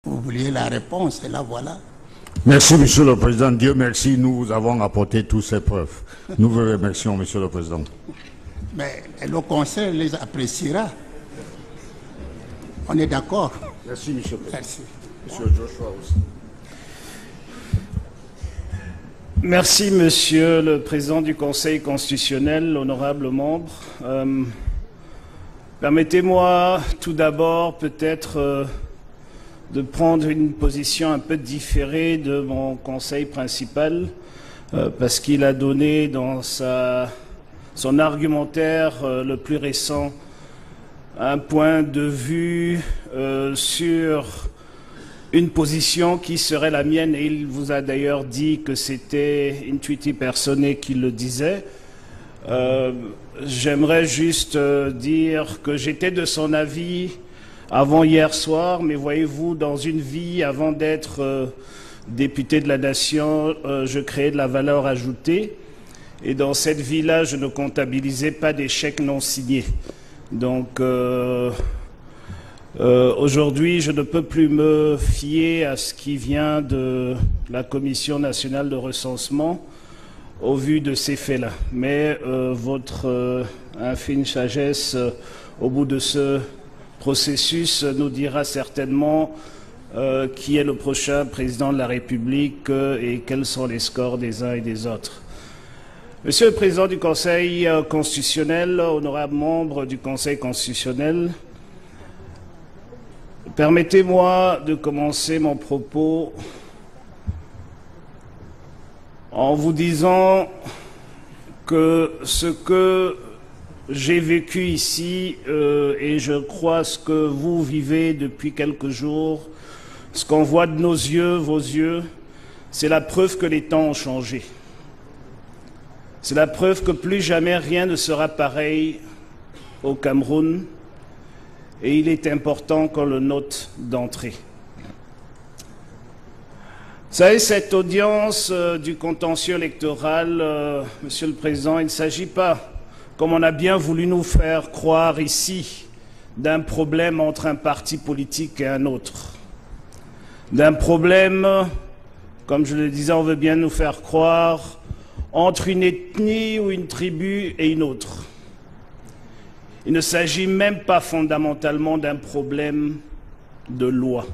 Vous vouliez la réponse, et là voilà. Merci, Monsieur le Président. Dieu merci, nous avons apporté toutes ces preuves. Nous vous remercions, Monsieur le Président. Mais le Conseil les appréciera. On est d'accord? Merci, Monsieur le Président. Merci. Monsieur Joshua aussi. Merci, Monsieur le Président du Conseil constitutionnel, honorables membres. Permettez-moi tout d'abord peut-être de prendre une position un peu différée de mon conseil principal, parce qu'il a donné dans son argumentaire le plus récent un point de vue sur une position qui serait la mienne, et il vous a d'ailleurs dit que c'était intuitif personae qui le disait. J'aimerais juste dire que j'étais de son avis avant hier soir, mais voyez-vous, dans une vie, avant d'être député de la Nation, je créais de la valeur ajoutée, et dans cette vie-là, je ne comptabilisais pas des chèques non signés. Donc, aujourd'hui, je ne peux plus me fier à ce qui vient de la Commission nationale de recensement au vu de ces faits-là. Mais votre infime sagesse, au bout de ce processus, nous dira certainement qui est le prochain président de la République et quels sont les scores des uns et des autres. Monsieur le Président du Conseil constitutionnel, honorable membre du Conseil constitutionnel, permettez-moi de commencer mon propos en vous disant que ce que j'ai vécu ici, et je crois ce que vous vivez depuis quelques jours, ce qu'on voit de nos yeux, vos yeux, c'est la preuve que les temps ont changé. C'est la preuve que plus jamais rien ne sera pareil au Cameroun, et il est important qu'on le note d'entrée. Vous savez, cette audience du contentieux électoral, Monsieur le Président, il ne s'agit pas, comme on a bien voulu nous faire croire ici, d'un problème entre un parti politique et un autre. D'un problème, comme je le disais, on veut bien nous faire croire, entre une ethnie ou une tribu et une autre. Il ne s'agit même pas fondamentalement d'un problème de loi.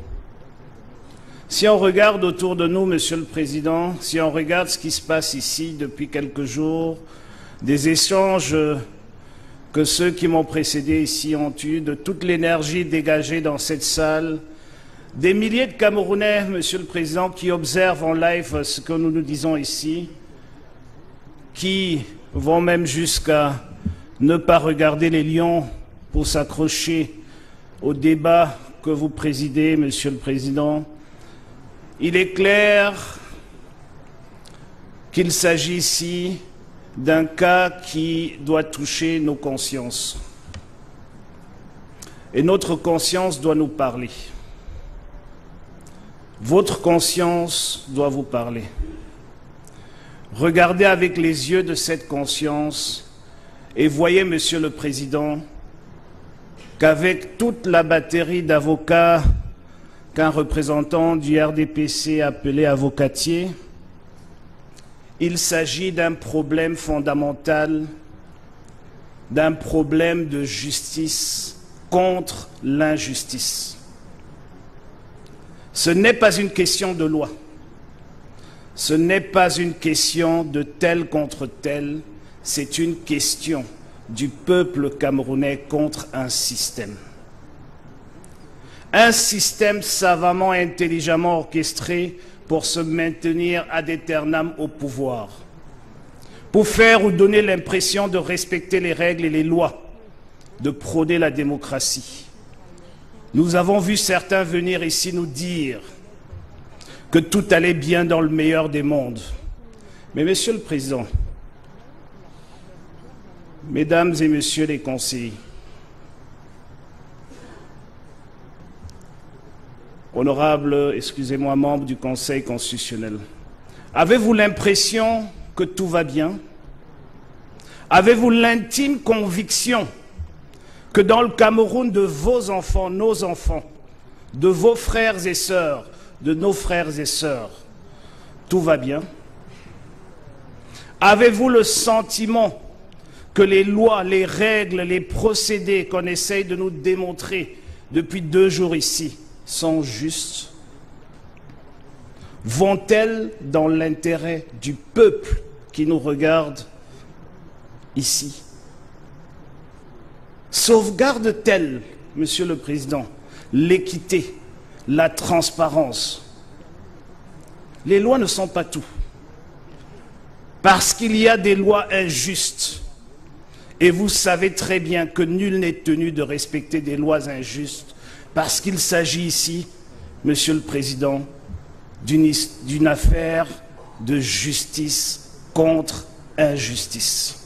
Si on regarde autour de nous, Monsieur le Président, si on regarde ce qui se passe ici depuis quelques jours, des échanges que ceux qui m'ont précédé ici ont eu, de toute l'énergie dégagée dans cette salle, des milliers de Camerounais, Monsieur le Président, qui observent en live ce que nous nous disons ici, qui vont même jusqu'à ne pas regarder les lions pour s'accrocher au débat que vous présidez, Monsieur le Président. Il est clair qu'il s'agit ici d'un cas qui doit toucher nos consciences. Et notre conscience doit nous parler. Votre conscience doit vous parler. Regardez avec les yeux de cette conscience et voyez, Monsieur le Président, qu'avec toute la batterie d'avocats qu'un représentant du RDPC appelé avocatier, il s'agit d'un problème fondamental, d'un problème de justice contre l'injustice. Ce n'est pas une question de loi. Ce n'est pas une question de tel contre tel, c'est une question du peuple camerounais contre un système. Un système savamment et intelligemment orchestré pour se maintenir ad aeternam au pouvoir, pour faire ou donner l'impression de respecter les règles et les lois, de prôner la démocratie. Nous avons vu certains venir ici nous dire que tout allait bien dans le meilleur des mondes. Mais Monsieur le Président, Mesdames et Messieurs les conseillers, honorables, excusez-moi, membres du Conseil constitutionnel, avez-vous l'impression que tout va bien? Avez-vous l'intime conviction que dans le Cameroun de vos enfants, nos enfants, de vos frères et sœurs, de nos frères et sœurs, tout va bien? Avez-vous le sentiment que les lois, les règles, les procédés qu'on essaye de nous démontrer depuis 2 jours ici sont justes? Vont-elles dans l'intérêt du peuple qui nous regarde ici? Sauvegarde-t-elle, Monsieur le Président, l'équité, la transparence? Les lois ne sont pas tout. Parce qu'il y a des lois injustes. Et vous savez très bien que nul n'est tenu de respecter des lois injustes. Parce qu'il s'agit ici, Monsieur le Président, d'une affaire de justice contre injustice.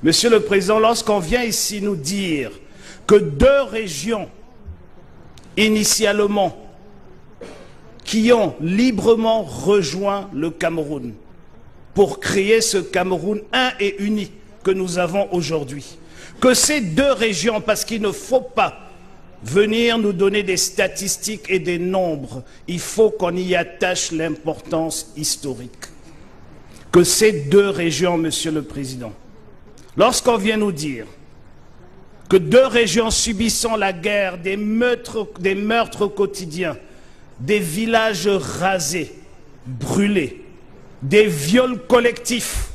Monsieur le Président, lorsqu'on vient ici nous dire que 2 régions, initialement, qui ont librement rejoint le Cameroun pour créer ce Cameroun un et uni que nous avons aujourd'hui, que ces 2 régions, parce qu'il ne faut pas venir nous donner des statistiques et des nombres, il faut qu'on y attache l'importance historique. Que ces 2 régions, Monsieur le Président, lorsqu'on vient nous dire que 2 régions subissant la guerre, des meurtres quotidiens, des villages rasés, brûlés, des viols collectifs,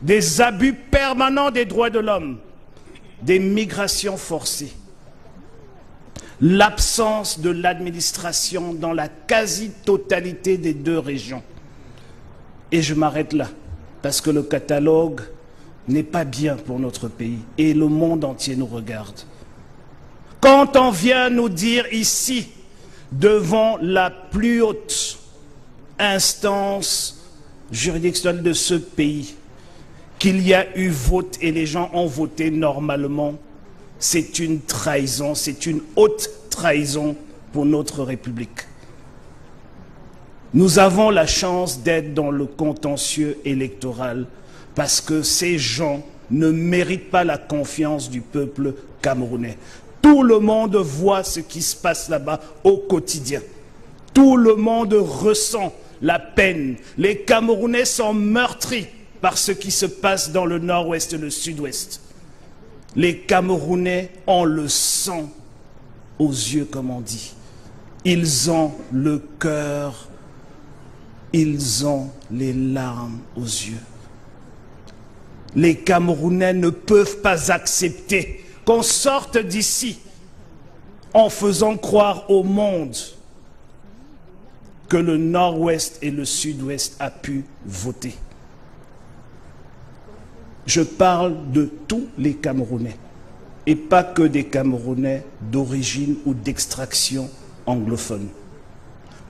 des abus permanents des droits de l'homme, des migrations forcées, l'absence de l'administration dans la quasi-totalité des 2 régions. Et je m'arrête là, parce que le catalogue n'est pas bien pour notre pays, et le monde entier nous regarde. Quand on vient nous dire ici, devant la plus haute instance juridictionnelle de ce pays, qu'il y a eu vote et les gens ont voté normalement, c'est une trahison, c'est une haute trahison pour notre République. Nous avons la chance d'être dans le contentieux électoral parce que ces gens ne méritent pas la confiance du peuple camerounais. Tout le monde voit ce qui se passe là-bas au quotidien. Tout le monde ressent la peine. Les Camerounais sont meurtris par ce qui se passe dans le nord-ouest et le sud-ouest. Les Camerounais ont le sang aux yeux, comme on dit. Ils ont le cœur, ils ont les larmes aux yeux. Les Camerounais ne peuvent pas accepter qu'on sorte d'ici en faisant croire au monde que le nord-ouest et le sud-ouest a pu voter. Je parle de tous les Camerounais et pas que des Camerounais d'origine ou d'extraction anglophone.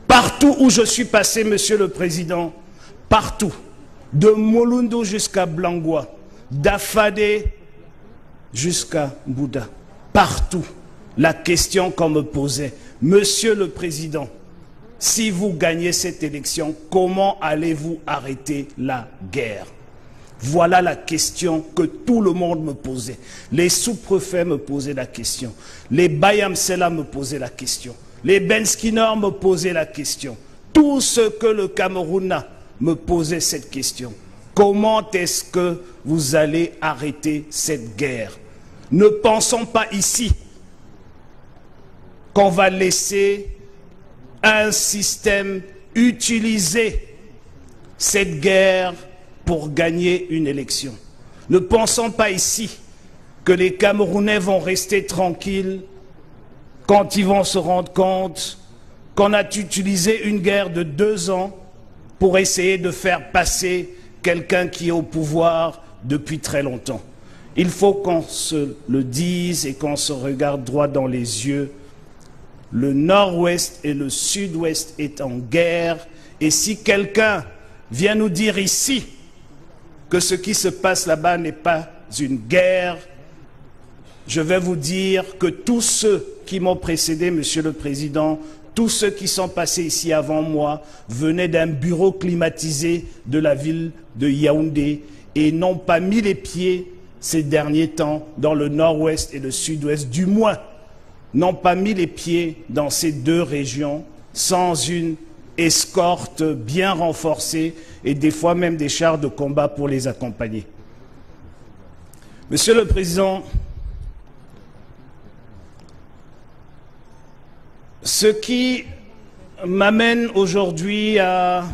Partout où je suis passé, Monsieur le Président, partout, de Molundo jusqu'à Blangwa, d'Afadé jusqu'à Bouddha, partout, la question qu'on me posait, Monsieur le Président, si vous gagnez cette élection, comment allez-vous arrêter la guerre? Voilà la question que tout le monde me posait. Les sous-préfets me posaient la question. Les Bayamsela me posaient la question. Les Benskinor me posaient la question. Tout ce que le Cameroun a me posait cette question. Comment est-ce que vous allez arrêter cette guerre? Ne pensons pas ici qu'on va laisser un système utiliser cette guerre pour gagner une élection. Ne pensons pas ici que les Camerounais vont rester tranquilles quand ils vont se rendre compte qu'on a utilisé une guerre de 2 ans pour essayer de faire passer quelqu'un qui est au pouvoir depuis très longtemps. Il faut qu'on se le dise et qu'on se regarde droit dans les yeux. Le nord-ouest et le sud-ouest est en guerre. Et si quelqu'un vient nous dire ici que ce qui se passe là-bas n'est pas une guerre, je vais vous dire que tous ceux qui m'ont précédé, Monsieur le Président, tous ceux qui sont passés ici avant moi venaient d'un bureau climatisé de la ville de Yaoundé et n'ont pas mis les pieds ces derniers temps dans le nord-ouest et le sud-ouest, du moins n'ont pas mis les pieds dans ces deux régions sans une escorte bien renforcée et des fois même des chars de combat pour les accompagner. Monsieur le Président, ce qui m'amène aujourd'hui à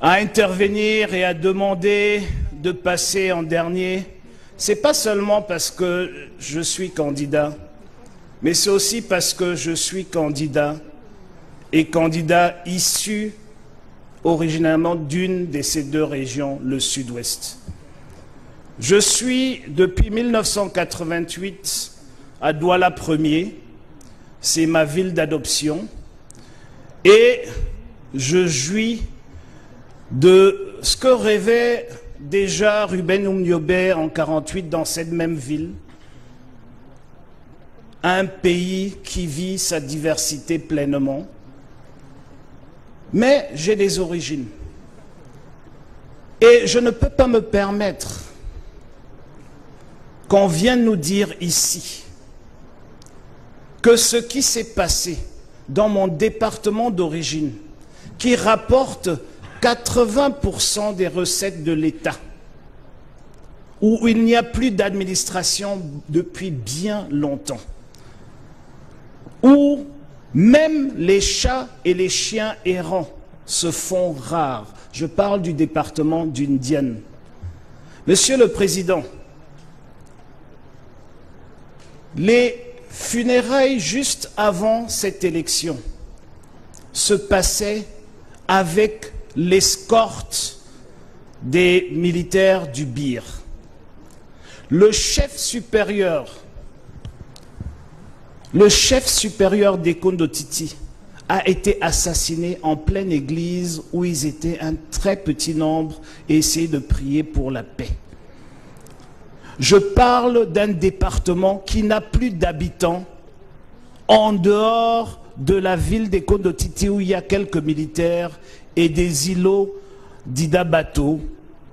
intervenir et à demander de passer en dernier, c'est pas seulement parce que je suis candidat, mais c'est aussi parce que je suis candidat et candidat issu originalement d'une de ces deux régions, le Sud-Ouest. Je suis depuis 1988 à Douala 1er, c'est ma ville d'adoption, et je jouis de ce que rêvait déjà Ruben Oumniobé en 1948 dans cette même ville, un pays qui vit sa diversité pleinement. Mais j'ai des origines. Et je ne peux pas me permettre qu'on vienne nous dire ici que ce qui s'est passé dans mon département d'origine, qui rapporte 80% des recettes de l'État, où il n'y a plus d'administration depuis bien longtemps, où même les chats et les chiens errants se font rares. Je parle du département d'Undiane. Monsieur le Président, les funérailles juste avant cette élection se passaient avec l'escorte des militaires du BIR. Le chef supérieur des Kondotiti a été assassiné en pleine église où ils étaient un très petit nombre et essayaient de prier pour la paix. Je parle d'un département qui n'a plus d'habitants en dehors de la ville des Kondotiti où il y a quelques militaires et des îlots d'Idabato,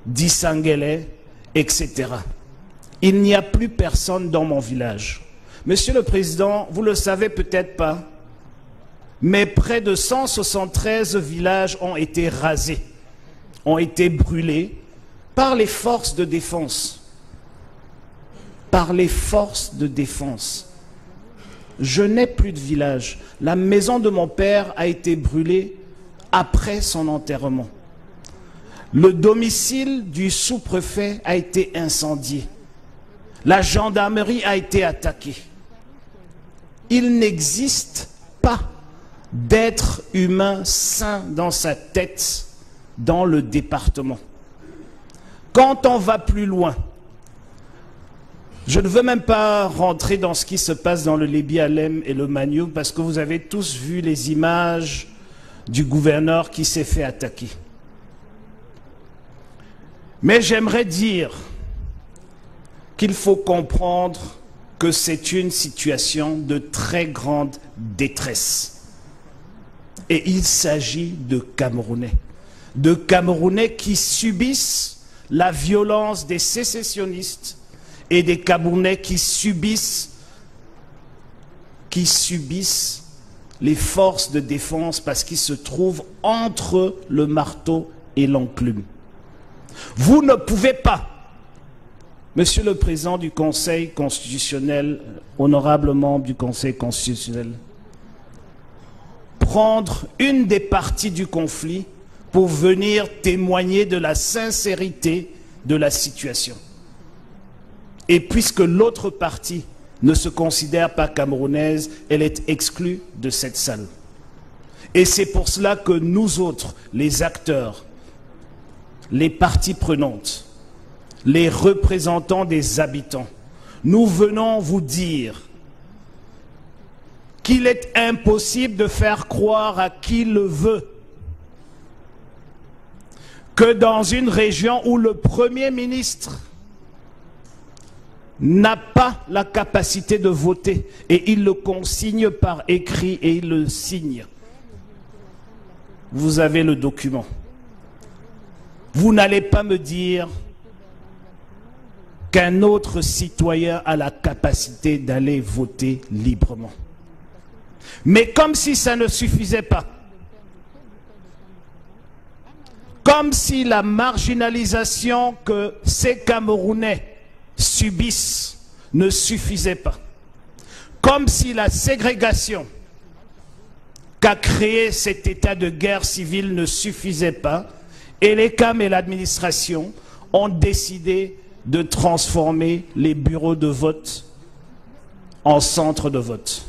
d'Isangele, etc. Il n'y a plus personne dans mon village. Monsieur le Président, vous ne le savez peut-être pas, mais près de 173 villages ont été rasés, ont été brûlés par les forces de défense. Par les forces de défense. Je n'ai plus de village. La maison de mon père a été brûlée après son enterrement. Le domicile du sous-préfet a été incendié. La gendarmerie a été attaquée. Il n'existe pas d'être humain sain dans sa tête dans le département. Quand on va plus loin, je ne veux même pas rentrer dans ce qui se passe dans le Lébi Alem et le Maniou parce que vous avez tous vu les images du gouverneur qui s'est fait attaquer. Mais j'aimerais dire qu'il faut comprendre que c'est une situation de très grande détresse. Et il s'agit de Camerounais qui subissent la violence des sécessionnistes et des Camerounais qui subissent les forces de défense parce qu'ils se trouvent entre le marteau et l'enclume. Vous ne pouvez pas, Monsieur le Président du Conseil constitutionnel, honorable membre du Conseil constitutionnel, prendre une des parties du conflit pour venir témoigner de la sincérité de la situation. Et puisque l'autre partie ne se considère pas camerounaise, elle est exclue de cette salle. Et c'est pour cela que nous autres, les acteurs, les parties prenantes, les représentants des habitants, nous venons vous dire qu'il est impossible de faire croire à qui le veut que dans une région où le Premier ministre n'a pas la capacité de voter et il le consigne par écrit et il le signe. Vous avez le document. Vous n'allez pas me dire qu'un autre citoyen a la capacité d'aller voter librement. Mais comme si ça ne suffisait pas, comme si la marginalisation que ces Camerounais subissent ne suffisait pas, comme si la ségrégation qu'a créé cet état de guerre civile ne suffisait pas, et les CAM et l'administration ont décidé de transformer les bureaux de vote en centres de vote.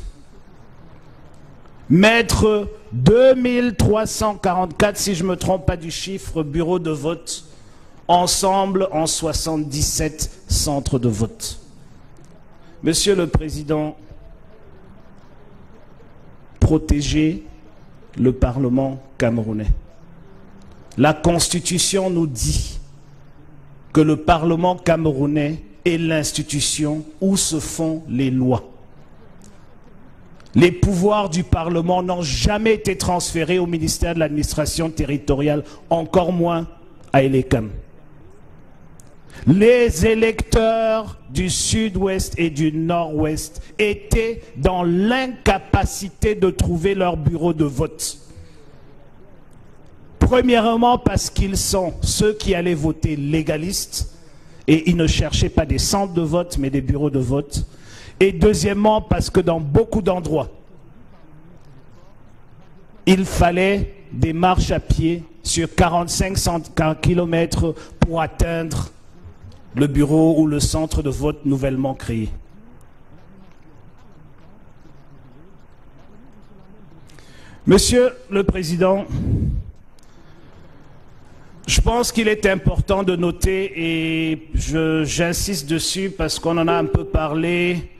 Mettre 2344, si je ne me trompe pas du chiffre, bureaux de vote ensemble en 77 centres de vote. Monsieur le Président, protéger le Parlement camerounais. La Constitution nous dit que le Parlement camerounais est l'institution où se font les lois. Les pouvoirs du Parlement n'ont jamais été transférés au ministère de l'administration territoriale, encore moins à Elecam. Les électeurs du sud-ouest et du nord-ouest étaient dans l'incapacité de trouver leur bureau de vote. Premièrement parce qu'ils sont ceux qui allaient voter légalistes et ils ne cherchaient pas des centres de vote mais des bureaux de vote. Et deuxièmement parce que dans beaucoup d'endroits, il fallait des marches à pied sur 45 km pour atteindre le bureau ou le centre de vote nouvellement créé. Monsieur le Président, je pense qu'il est important de noter, et j'insiste dessus parce qu'on en a un peu parlé,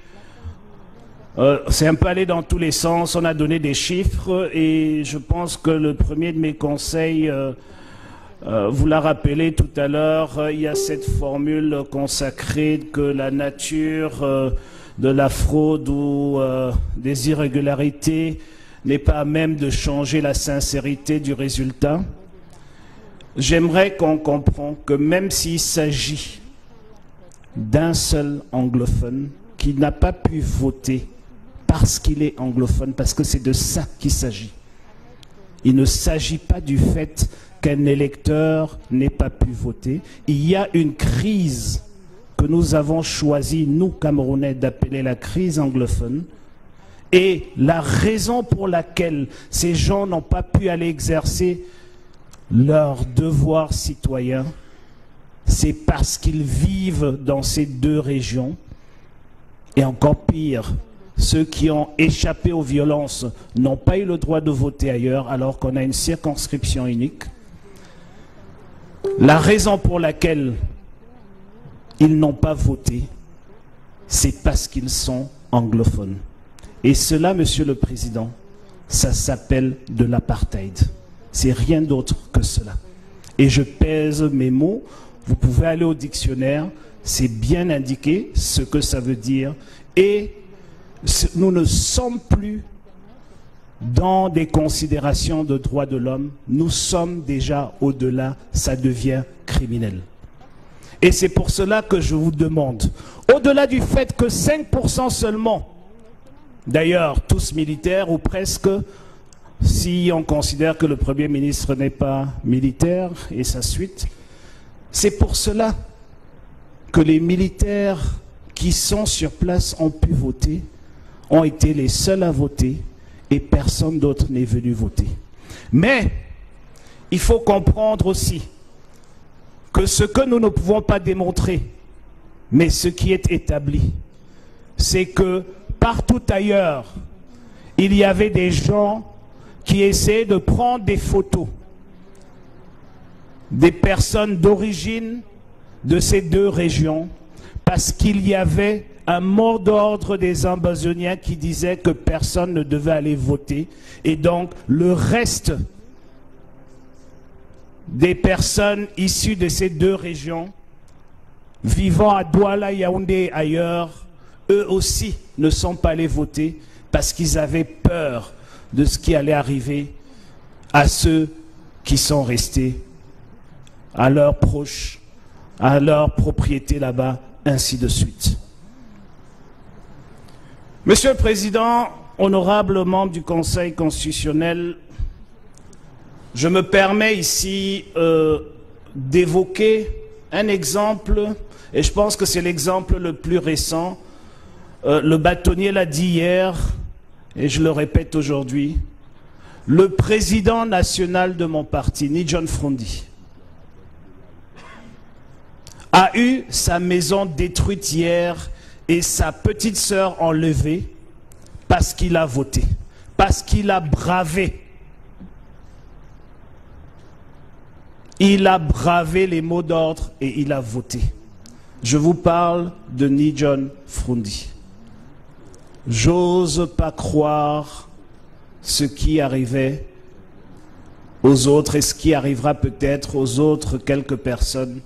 c'est un peu allé dans tous les sens, on a donné des chiffres et je pense que le premier de mes conseils, vous l'a rappelé tout à l'heure, il y a cette formule consacrée que la nature de la fraude ou des irrégularités n'est pas à même de changer la sincérité du résultat. J'aimerais qu'on comprenne que même s'il s'agit d'un seul anglophone qui n'a pas pu voter parce qu'il est anglophone, parce que c'est de ça qu'il s'agit. Il ne s'agit pas du fait qu'un électeur n'ait pas pu voter. Il y a une crise que nous avons choisi, nous Camerounais, d'appeler la crise anglophone. Et la raison pour laquelle ces gens n'ont pas pu aller exercer leur devoir citoyen, c'est parce qu'ils vivent dans ces deux régions. Et encore pire, ceux qui ont échappé aux violences n'ont pas eu le droit de voter ailleurs alors qu'on a une circonscription unique. La raison pour laquelle ils n'ont pas voté, c'est parce qu'ils sont anglophones. Et cela, Monsieur le Président, ça s'appelle de l'apartheid. C'est rien d'autre que cela. Et je pèse mes mots, vous pouvez aller au dictionnaire, c'est bien indiqué ce que ça veut dire. Et nous ne sommes plus dans des considérations de droits de l'homme, nous sommes déjà au-delà, ça devient criminel. Et c'est pour cela que je vous demande, au-delà du fait que 5% seulement, d'ailleurs tous militaires ou presque, si on considère que le Premier ministre n'est pas militaire et sa suite, c'est pour cela que les militaires qui sont sur place ont pu voter, ont été les seuls à voter et personne d'autre n'est venu voter. Mais il faut comprendre aussi que ce que nous ne pouvons pas démontrer, mais ce qui est établi, c'est que partout ailleurs, il y avait des gens qui essayaient de prendre des photos des personnes d'origine de ces deux régions parce qu'il y avait un mot d'ordre des Ambazoniens qui disait que personne ne devait aller voter et donc le reste des personnes issues de ces deux régions vivant à Douala, Yaoundé et ailleurs, eux aussi ne sont pas allés voter parce qu'ils avaient peur de ce qui allait arriver à ceux qui sont restés, à leurs proches, à leurs propriétés là-bas, ainsi de suite. Monsieur le Président, honorables membres du Conseil constitutionnel, je me permets ici d'évoquer un exemple, et je pense que c'est l'exemple le plus récent. Le bâtonnier l'a dit hier, et je le répète aujourd'hui. Le président national de mon parti, Nidjon Frondi, a eu sa maison détruite hier et sa petite sœur enlevée parce qu'il a voté, parce qu'il a bravé. Il a bravé les mots d'ordre et il a voté. Je vous parle de Nidjon Frondi. J'ose pas croire ce qui arrivait aux autres et ce qui arrivera peut-être aux autres quelques personnes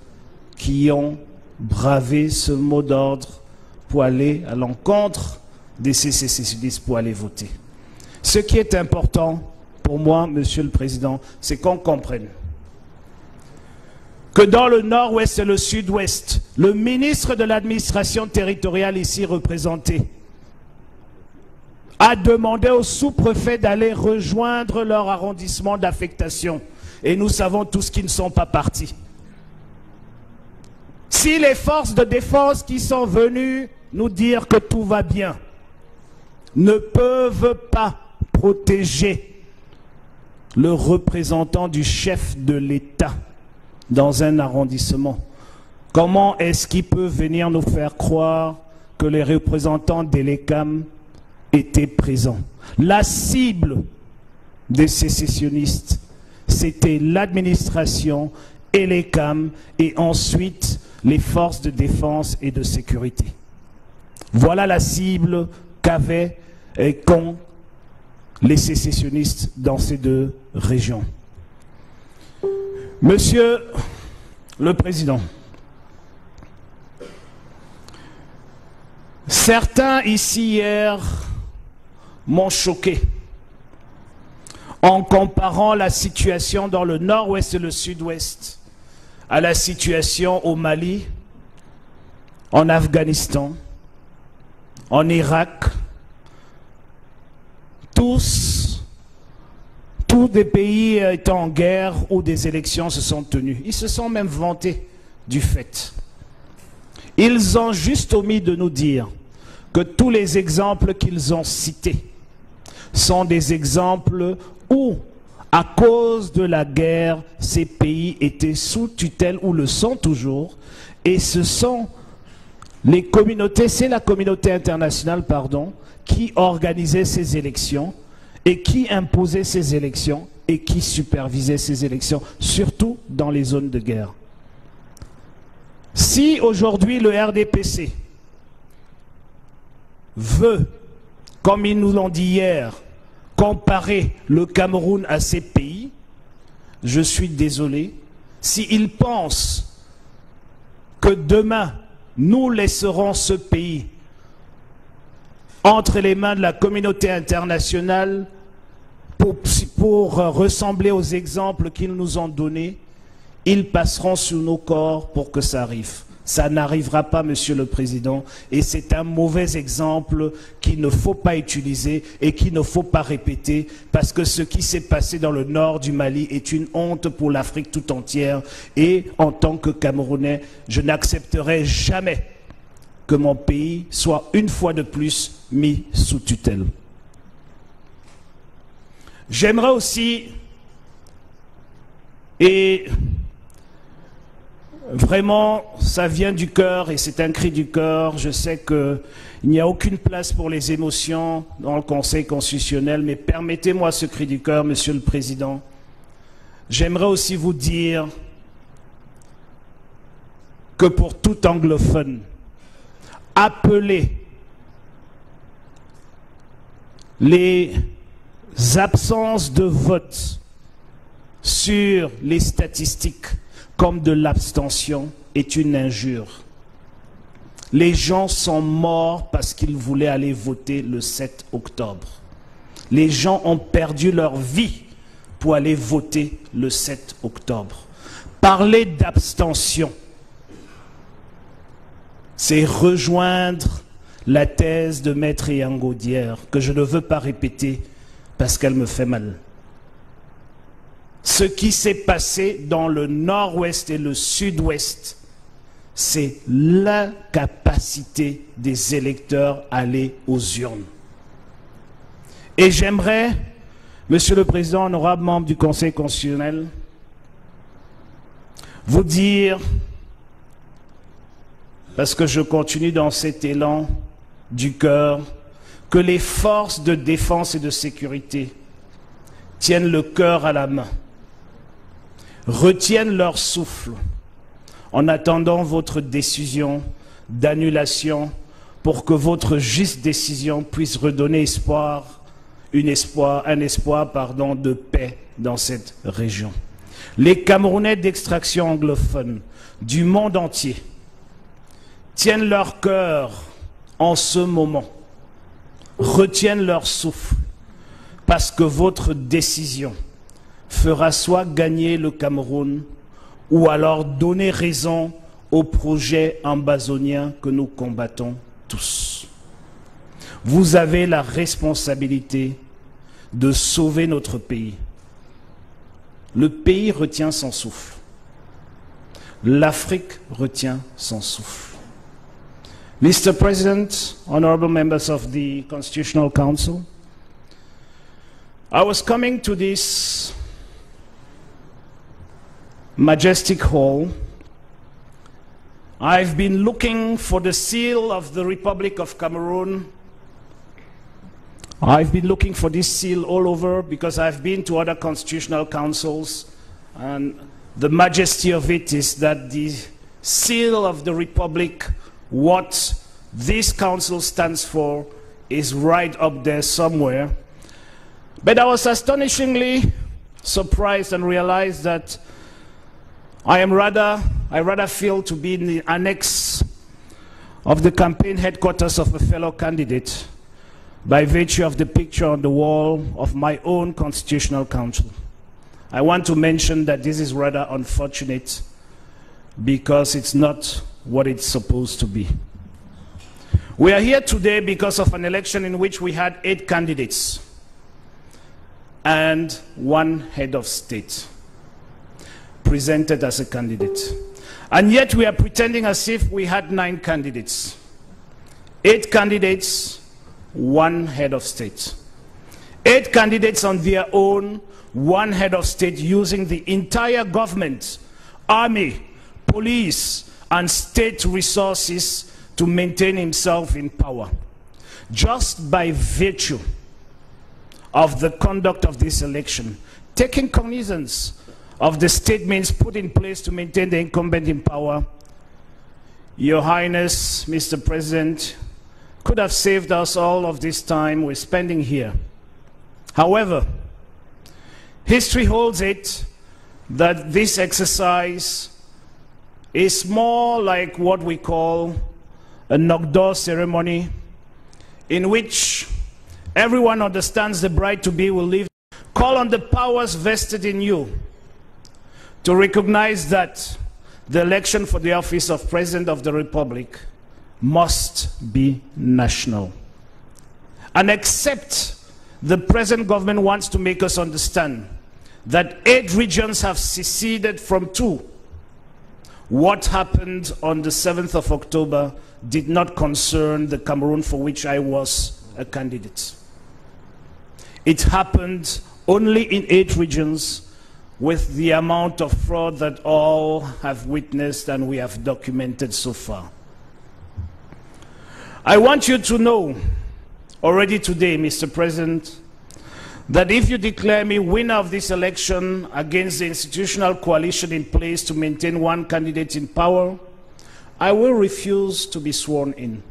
qui ont bravé ce mot d'ordre pour aller à l'encontre des sécessionnistes, pour aller voter. Ce qui est important pour moi, Monsieur le Président, c'est qu'on comprenne que dans le nord-ouest et le sud-ouest, le ministre de l'administration territoriale ici représenté a demandé aux sous-préfets d'aller rejoindre leur arrondissement d'affectation. Et nous savons tous qu'ils ne sont pas partis. Si les forces de défense qui sont venues nous dire que tout va bien ne peuvent pas protéger le représentant du chef de l'État dans un arrondissement, comment est-ce qu'ils peuvent venir nous faire croire que les représentants des l'ECAM étaient présents? La cible des sécessionnistes, c'était l'administration et l'ECAM et ensuite les forces de défense et de sécurité. Voilà la cible qu'avaient et qu'ont les sécessionnistes dans ces deux régions. Monsieur le Président, certains ici hier m'ont choqué en comparant la situation dans le nord-ouest et le sud-ouest à la situation au Mali, en Afghanistan, en Irak, tous des pays étant en guerre où des élections se sont tenues. Ils se sont même vantés du fait. Ils ont juste omis de nous dire que tous les exemples qu'ils ont cités sont des exemples où, à cause de la guerre, ces pays étaient sous tutelle ou le sont toujours, et ce sont les communautés, c'est la communauté internationale, pardon, qui organisait ces élections et qui imposait ces élections et qui supervisait ces élections, surtout dans les zones de guerre. Si aujourd'hui le RDPC veut, comme ils nous l'ont dit hier, comparer le Cameroun à ces pays, je suis désolé, s'ils pensent que demain nous laisserons ce pays entre les mains de la communauté internationale pour ressembler aux exemples qu'ils nous ont donnés, ils passeront sous nos corps pour que ça arrive. Ça n'arrivera pas, Monsieur le Président, et c'est un mauvais exemple qu'il ne faut pas utiliser et qu'il ne faut pas répéter, parce que ce qui s'est passé dans le nord du Mali est une honte pour l'Afrique tout entière, et en tant que Camerounais, je n'accepterai jamais que mon pays soit une fois de plus mis sous tutelle. J'aimerais aussi, et vraiment, ça vient du cœur et c'est un cri du cœur. Je sais qu'il n'y a aucune place pour les émotions dans le Conseil constitutionnel, mais permettez-moi ce cri du cœur, Monsieur le Président. J'aimerais aussi vous dire que pour tout anglophone, appeler les absences de vote sur les statistiques comme de l'abstention est une injure. Les gens sont morts parce qu'ils voulaient aller voter le 7 octobre. Les gens ont perdu leur vie pour aller voter le 7 octobre. Parler d'abstention c'est rejoindre la thèse de Maître Yangaudière, que je ne veux pas répéter parce qu'elle me fait mal. Ce qui s'est passé dans le nord-ouest et le sud-ouest, c'est l'incapacité des électeurs à aller aux urnes. Et j'aimerais, Monsieur le Président, honorable membre du Conseil constitutionnel, vous dire, parce que je continue dans cet élan du cœur, que les forces de défense et de sécurité tiennent le cœur à la main, retiennent leur souffle en attendant votre décision d'annulation pour que votre juste décision puisse redonner un espoir de paix dans cette région. Les Camerounais d'extraction anglophone du monde entier tiennent leur cœur en ce moment, retiennent leur souffle, parce que votre décision fera soit gagner le Cameroun ou alors donner raison au projet ambazonien que nous combattons tous. Vous avez la responsabilité de sauver notre pays. Le pays retient son souffle. L'Afrique retient son souffle. Mr. President, honorable members of the Constitutional Council, I was coming to this majestic hall. I've been looking for the seal of the Republic of Cameroon. I've been looking for this seal all over because I've been to other constitutional councils, and the majesty of it is that the seal of the Republic, what this council stands for, is right up there somewhere. But I was astonishingly surprised and realized that I rather feel to be in the annex of the campaign headquarters of a fellow candidate by virtue of the picture on the wall of my own constitutional council. I want to mention that this is rather unfortunate because it's not what it's supposed to be. We are here today because of an election in which we had 8 candidates and 1 head of state presented as a candidate. And yet we are pretending as if we had 9 candidates. 8 candidates, 1 head of state. 8 candidates on their own, 1 head of state using the entire government, army, police, and state resources to maintain himself in power. Just by virtue of the conduct of this election, taking cognizance of the statements put in place to maintain the incumbent in power, Your Highness, Mr. President, could have saved us all of this time we're spending here. However, history holds it that this exercise is more like what we call a knock-door ceremony in which everyone understands the bride-to-be will leave. Call on the powers vested in you to recognize that the election for the office of President of the Republic must be national. And except the present government wants to make us understand that 8 regions have seceded from 2, what happened on the 7th of October did not concern the Cameroon for which I was a candidate. It happened only in 8 regions with the amount of fraud that all have witnessed and we have documented so far. I want you to know already today, Mr. President, that if you declare me winner of this election against the institutional coalition in place to maintain 1 candidate in power, I will refuse to be sworn in.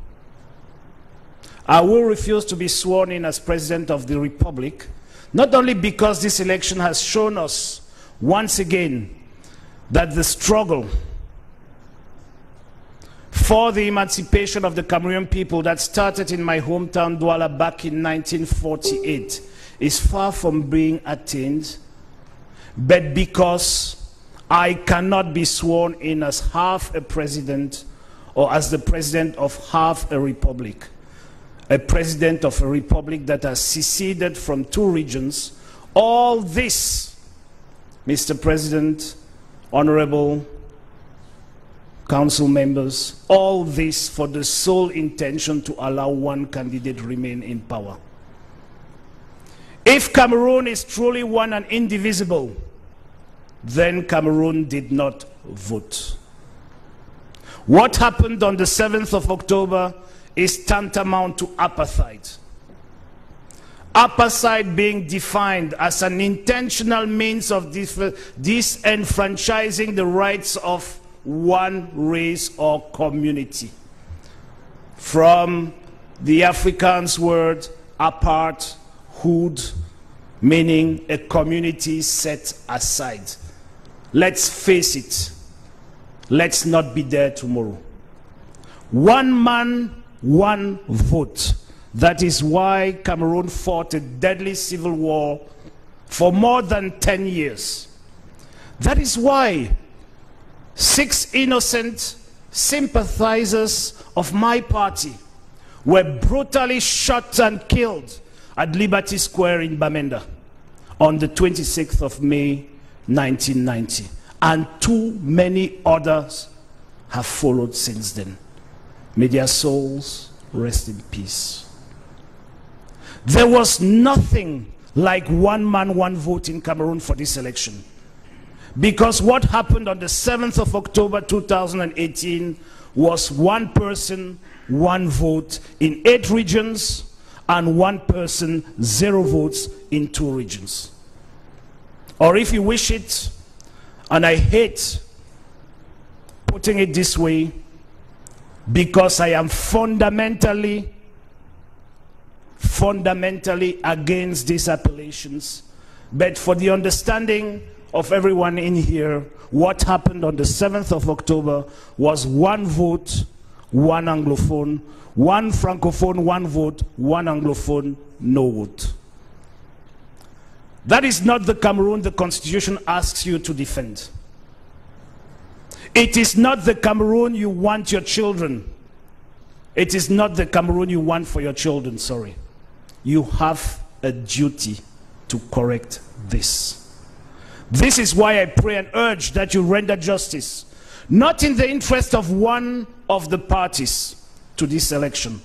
I will refuse to be sworn in as President of the Republic, not only because this election has shown us once again that the struggle for the emancipation of the Cameroonian people that started in my hometown Douala back in 1948 is far from being attained, but because I cannot be sworn in as half a president or as the president of half a republic. A president of a republic that has seceded from two regions. All this, Mr. President, honorable council members, all this for the sole intention to allow one candidate remain in power. If Cameroon is truly one and indivisible, then Cameroon did not vote. What happened on the 7th of October is tantamount to apartheid. Apartheid being defined as an intentional means of disenfranchising the rights of one race or community. From the Afrikaans word apartheid, meaning a community set aside. Let's face it, let's not be there tomorrow. One man, one vote. That is why Cameroon fought a deadly civil war for more than 10 years. That is why 6 innocent sympathizers of my party were brutally shot and killed at Liberty Square in Bamenda on the 26th of May 1990. And too many others have followed since then. May their souls rest in peace. There was nothing like one man, one vote in Cameroon for this election. Because what happened on the 7th of October 2018 was one person, one vote in 8 regions, and one person, 0 votes in 2 regions. Or if you wish it, and I hate putting it this way, because I am fundamentally against these appellations, but for the understanding of everyone in here, what happened on the 7th of October was one vote, one Anglophone, one Francophone, one vote, one Anglophone, no vote. That is not the Cameroon the Constitution asks you to defend. It is not the Cameroon you want your children. It is not the Cameroon you want for your children, sorry. You have a duty to correct this. This is why I pray and urge that you render justice, not in the interest of one of the parties to this election,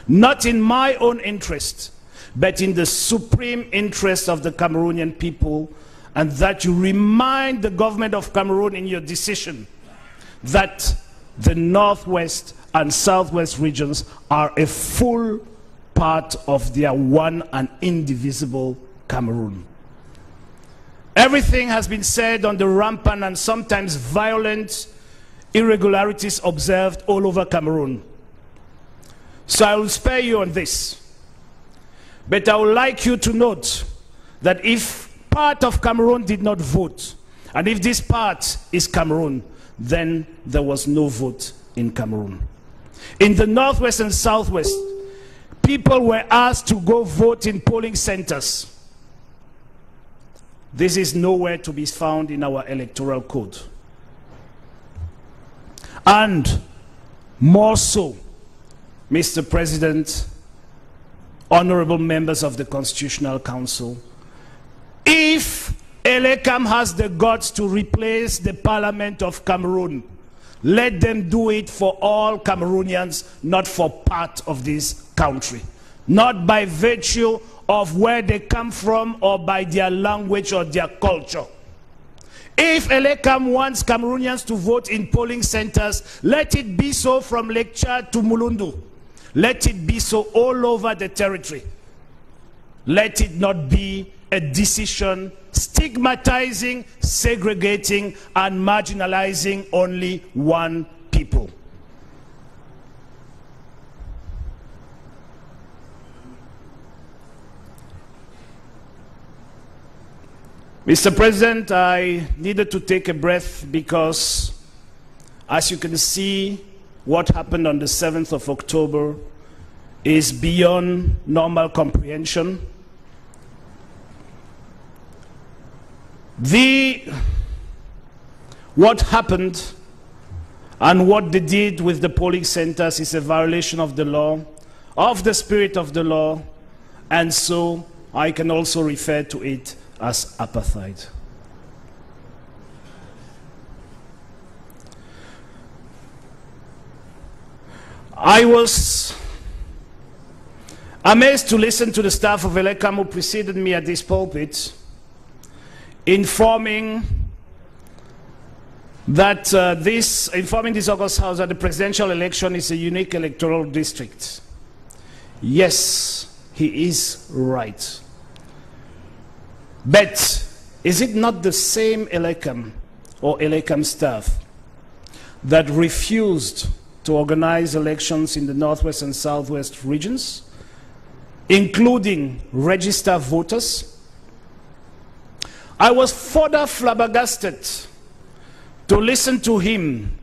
not in my own interest, but in the supreme interest of the Cameroonian people, and that you remind the government of Cameroon in your decision that the Northwest and Southwest regions are a full part of their one and indivisible Cameroon. Everything has been said on the rampant and sometimes violent irregularities observed all over Cameroon. So I will spare you on this. But I would like you to note that if part of Cameroon did not vote, and if this part is Cameroon, then there was no vote in Cameroon. In the Northwest and Southwest, people were asked to go vote in polling centers. This is nowhere to be found in our electoral code. And more so, Mr. President, honorable members of the Constitutional Council, if Elekam has the guts to replace the Parliament of Cameroon, let them do it for all Cameroonians, not for part of this country. Not by virtue of where they come from or by their language or their culture. If Elekam wants Cameroonians to vote in polling centers, let it be so from Lake Chad to Mulundu. Let it be so all over the territory. Let it not be a decision stigmatizing, segregating, and marginalizing only one people. Mr. President, I needed to take a breath because, as you can see, what happened on the 7th of October is beyond normal comprehension. What happened, And what they did with the polling centers is a violation of the law, of the spirit of the law, and so I can also refer to it as apartheid. I was amazed to listen to the staff of Elecam who preceded me at this pulpit, informing this August House that the presidential election is a unique electoral district. Yes, he is right. But is it not the same Elecam or Elecam staff that refused to organize elections in the Northwest and Southwest regions, including register voters? I was further flabbergasted to listen to him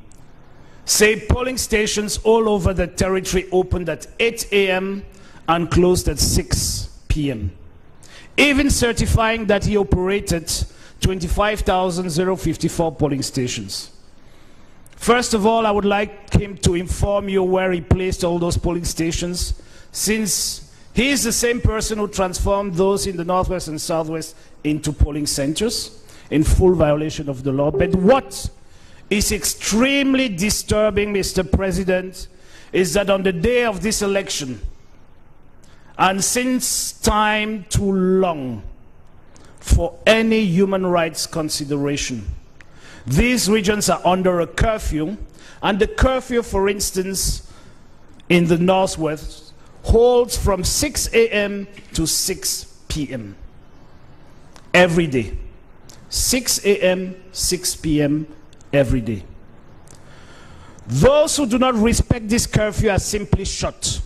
say polling stations all over the territory opened at 8 a.m. and closed at 6 p.m. Even certifying that he operated 25,054 polling stations. First of all, I would like him to inform you where he placed all those polling stations, since he is the same person who transformed those in the Northwest and Southwest into polling centers in full violation of the law. But what is extremely disturbing, Mr. President, is that on the day of this election, and since time too long for any human rights consideration, these regions are under a curfew, and the curfew, for instance, in the Northwest holds from 6 a.m. to 6 p.m. every day. 6 a.m., 6 p.m. every day. Those who do not respect this curfew are simply shot.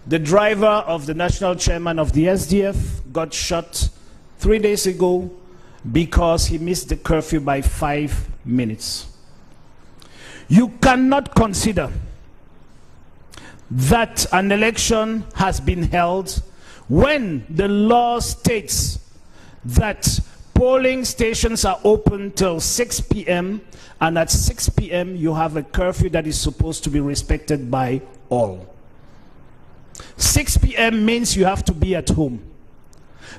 The driver of the national chairman of the SDF got shot 3 days ago because he missed the curfew by 5 minutes. You cannot consider that an election has been held when the law states that polling stations are open till 6 p.m. and at 6 p.m. you have a curfew that is supposed to be respected by all. 6 p.m. means you have to be at home.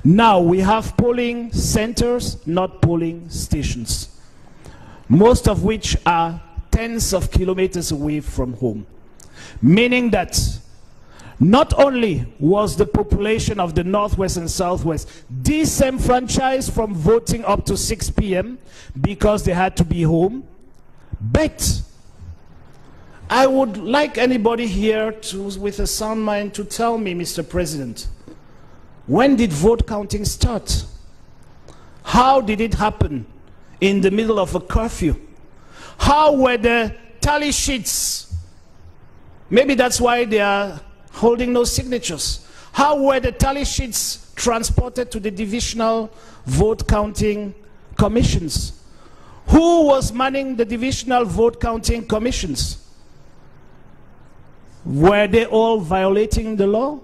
Now we have polling centers, not polling stations, most of which are tens of kilometers away from home, meaning that not only was the population of the Northwest and Southwest disenfranchised from voting up to 6 p.m. because they had to be home, but I would like anybody here with a sound mind to tell me, Mr. President, when did vote counting start? How did it happen in the middle of a curfew? How were the tally sheets? Maybe that's why they are holding no signatures. How were the tally sheets transported to the divisional vote counting commissions? Who was manning the divisional vote counting commissions? Were they all violating the law?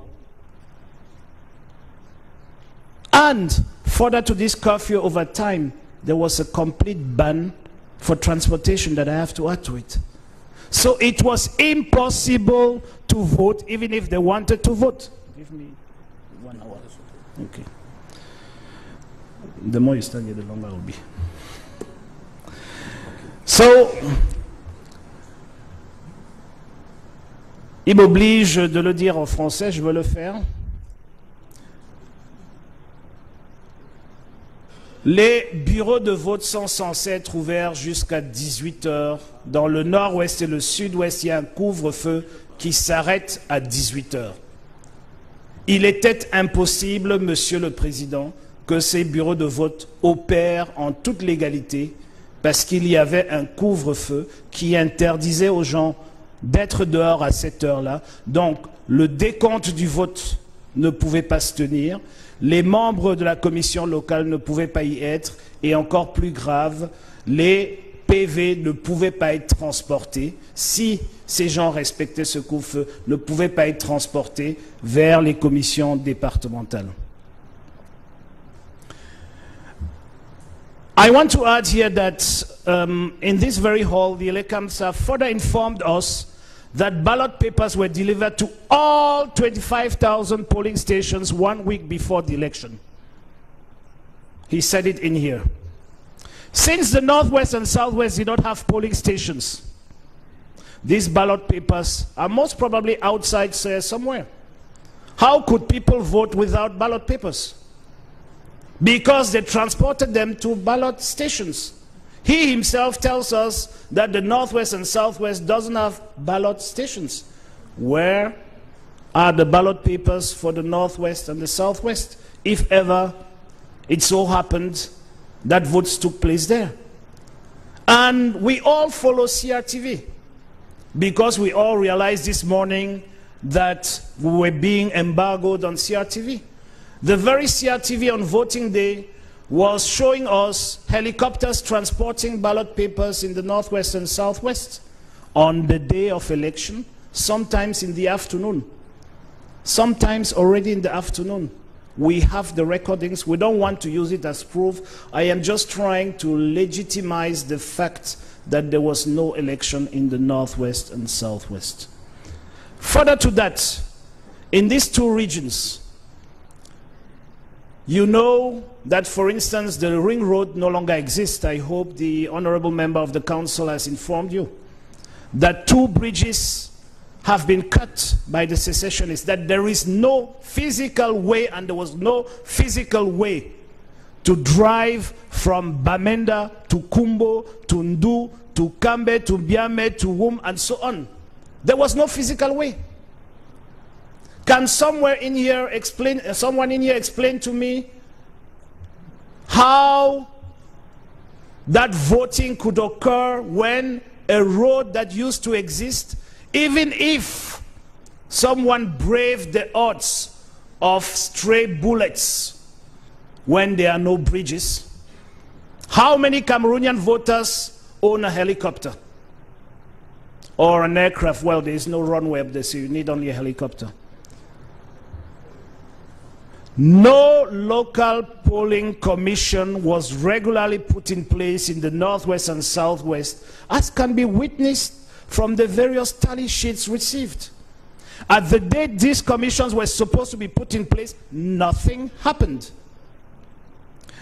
And further to this curfew over time, there was a complete ban for transportation that I have to add to it. So it was impossible to vote even if they wanted to vote. Give me 1 hour. Okay. The more you study, the longer it will be. So, il m'oblige de le dire en français, je veux le faire. Les bureaux de vote sont censés être ouverts jusqu'à 18 h. Dans le nord-ouest et le sud-ouest, il y a un couvre-feu qui s'arrête à 18 h. Il était impossible, Monsieur le Président, que ces bureaux de vote opèrent en toute légalité parce qu'il y avait un couvre-feu qui interdisait aux gens d'être dehors à cette heure-là. Donc, le décompte du vote ne pouvait pas se tenir. Les membres de la commission locale ne pouvaient pas y être. Et encore plus grave, les PV ne pouvaient pas être transportés. Si ces gens respectaient ce couvre-feu, ne pouvaient pas être transportés vers les commissions départementales. I want to add here that in this very hall, the Elekams have further informed us that ballot papers were delivered to all 25,000 polling stations 1 week before the election. He said it in here. Since the Northwest and Southwest did not have polling stations, these ballot papers are most probably outside somewhere. How could people vote without ballot papers? Because they transported them to ballot stations. He himself tells us that the Northwest and Southwest doesn't have ballot stations. Where are the ballot papers for the Northwest and the Southwest, if ever it so happened that votes took place there? And we all follow CRTV because we all realized this morning that we were being embargoed on CRTV. The very CRTV on voting day was showing us helicopters transporting ballot papers in the Northwest and Southwest on the day of election, sometimes in the afternoon, sometimes already in the afternoon. We have the recordings. We don't want to use it as proof. I am just trying to legitimize the fact that there was no election in the Northwest and Southwest. Further to that, in these two regions, you know that, for instance, the ring road no longer exists. I hope the honorable member of the council has informed you that 2 bridges have been cut by the secessionists, that there is no physical way, and there was no physical way to drive from Bamenda to Kumbo, to Ndu, to Kambe, to Biame, to Wum, and so on. There was no physical way. Can someone in here explain to me how that voting could occur when a road that used to exist, even if someone braved the odds of stray bullets, when there are no bridges? How many Cameroonian voters own a helicopter or an aircraft? Well, there is no runway up there, so you need only a helicopter. No local polling commission was regularly put in place in the Northwest and Southwest, as can be witnessed from the various tally sheets received. At the date these commissions were supposed to be put in place, nothing happened.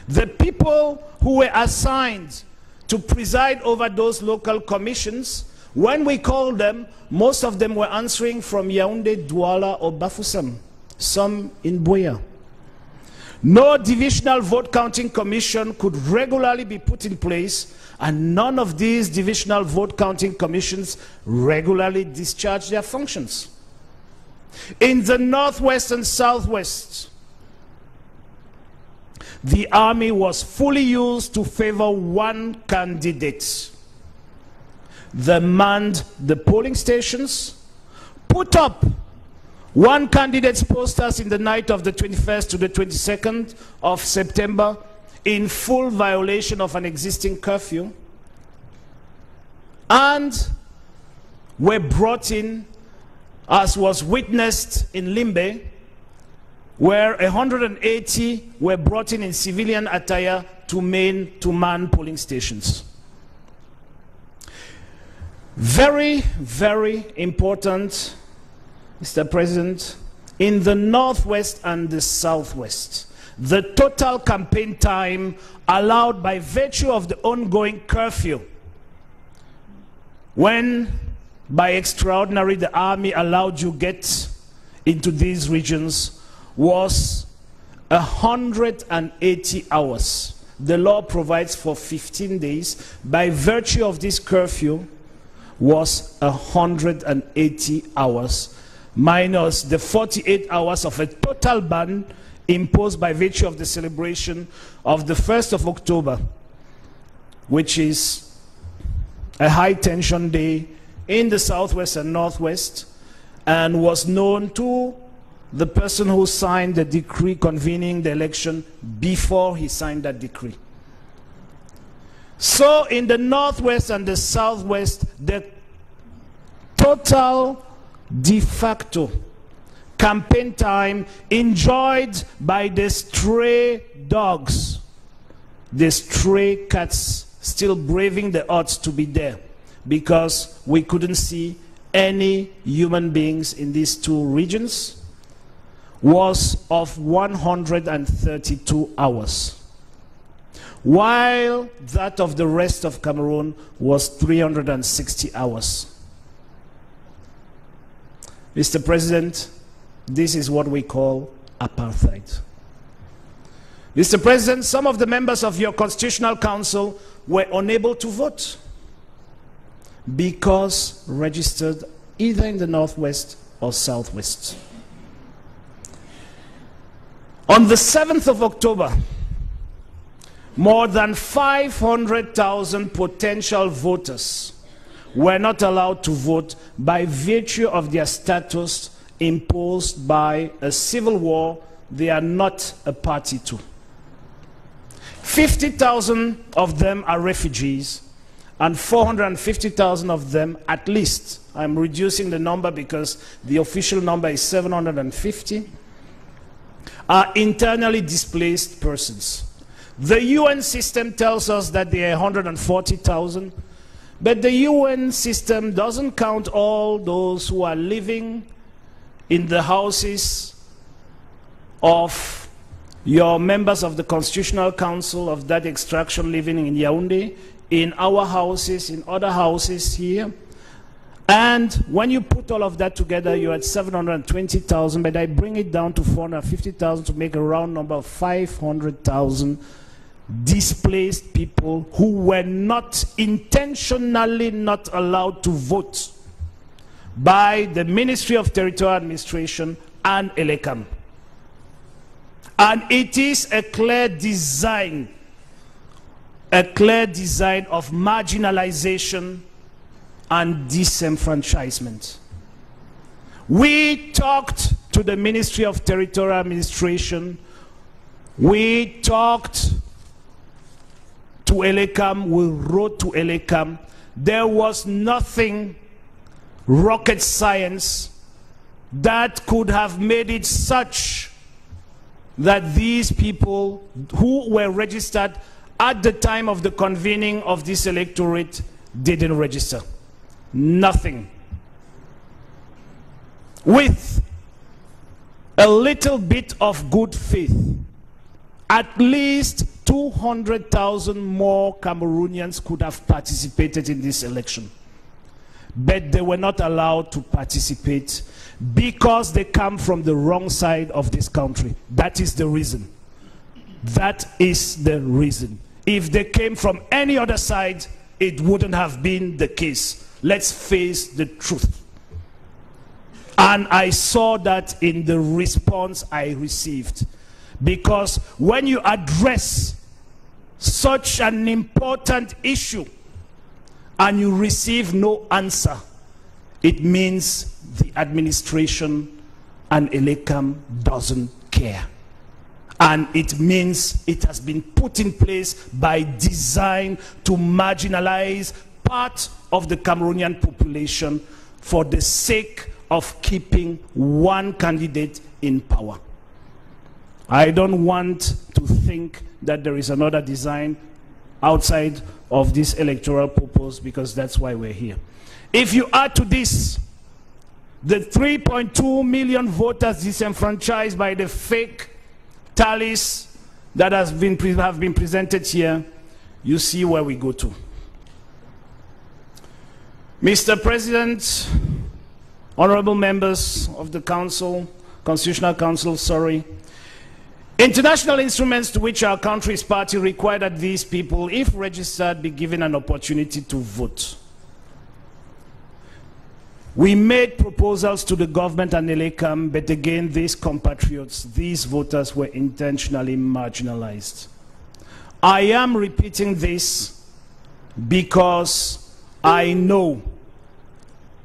The people who were assigned to preside over those local commissions, when we called them, most of them were answering from Yaoundé, Douala, or Bafoussam, some in Buea. No divisional vote counting commission could regularly be put in place, and none of these divisional vote counting commissions regularly discharge their functions. In the Northwest and Southwest, the army was fully used to favor one candidate. They manned the polling stations, put up one candidate's posters in the night of the 21st to the 22nd of September in full violation of an existing curfew, and were brought in, as was witnessed in Limbe, where 180 were brought in civilian attire to man polling stations. Very, very important, Mr. President, in the Northwest and the Southwest, the total campaign time allowed by virtue of the ongoing curfew, when by extraordinary the army allowed you get into these regions, was 180 hours. The law provides for 15 days. By virtue of this curfew, was 180 hours, minus the 48 hours of a total ban imposed by virtue of the celebration of the 1st of October, which is a high tension day in the Southwest and Northwest, and was known to the person who signed the decree convening the election before he signed that decree. So in the Northwest and the Southwest, the total de facto campaign time enjoyed by the stray dogs, the stray cats still braving the odds to be there because we couldn't see any human beings in these two regions, was of 132 hours, while that of the rest of Cameroon was 360 hours. Mr. President, this is what we call apartheid. Mr. President, some of the members of your Constitutional Council were unable to vote because registered either in the Northwest or Southwest. On the 7th of October, more than 500,000 potential voters were not allowed to vote by virtue of their status imposed by a civil war they are not a party to. 50,000 of them are refugees, and 450,000 of them, at least, I'm reducing the number because the official number is 750, are internally displaced persons. The UN system tells us that there are 140,000, but the UN system doesn't count all those who are living in the houses of your members of the Constitutional Council of that extraction living in Yaoundé, in our houses, in other houses here. And when you put all of that together, you're at 720,000, but I bring it down to 450,000 to make a round number of 500,000 displaced people who were not intentionally not allowed to vote by the Ministry of Territorial Administration and ELECAM. And it is a clear design of marginalization and disenfranchisement. We talked to the Ministry of Territorial Administration, we talked to ELECAM, we wrote to ELECAM. There was nothing rocket science that could have made it such that these people who were registered at the time of the convening of this electorate didn't register. Nothing. With a little bit of good faith, at least 200,000 more Cameroonians could have participated in this election. But they were not allowed to participate because they come from the wrong side of this country. That is the reason. That is the reason. If they came from any other side, it wouldn't have been the case. Let's face the truth. And I saw that in the response I received. Because when you address such an important issue and you receive no answer, it means the administration and ELECAM doesn't care. And it means it has been put in place by design to marginalize part of the Cameroonian population for the sake of keeping one candidate in power. I don't want to think that there is another design outside of this electoral purpose, because that's why we're here. If you add to this the 3.2 million voters disenfranchised by the fake tallies that have been presented here, you see where we go to. Mr. President, honorable members of the Council, Constitutional Council, sorry. International instruments to which our country is party require that these people, if registered, be given an opportunity to vote. We made proposals to the government and ELECAM, but again, these compatriots, these voters were intentionally marginalized. I am repeating this because I know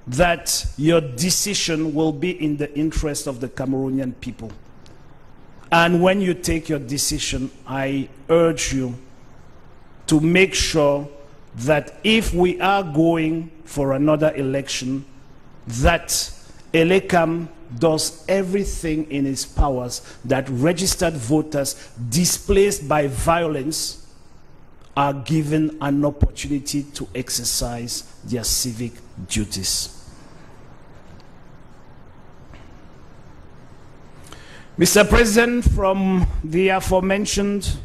that your decision will be in the interest of the Cameroonian people. And when you take your decision, I urge you to make sure that if we are going for another election, that ELECAM does everything in its powers that registered voters displaced by violence are given an opportunity to exercise their civic duties. Mr. President, from the aforementioned,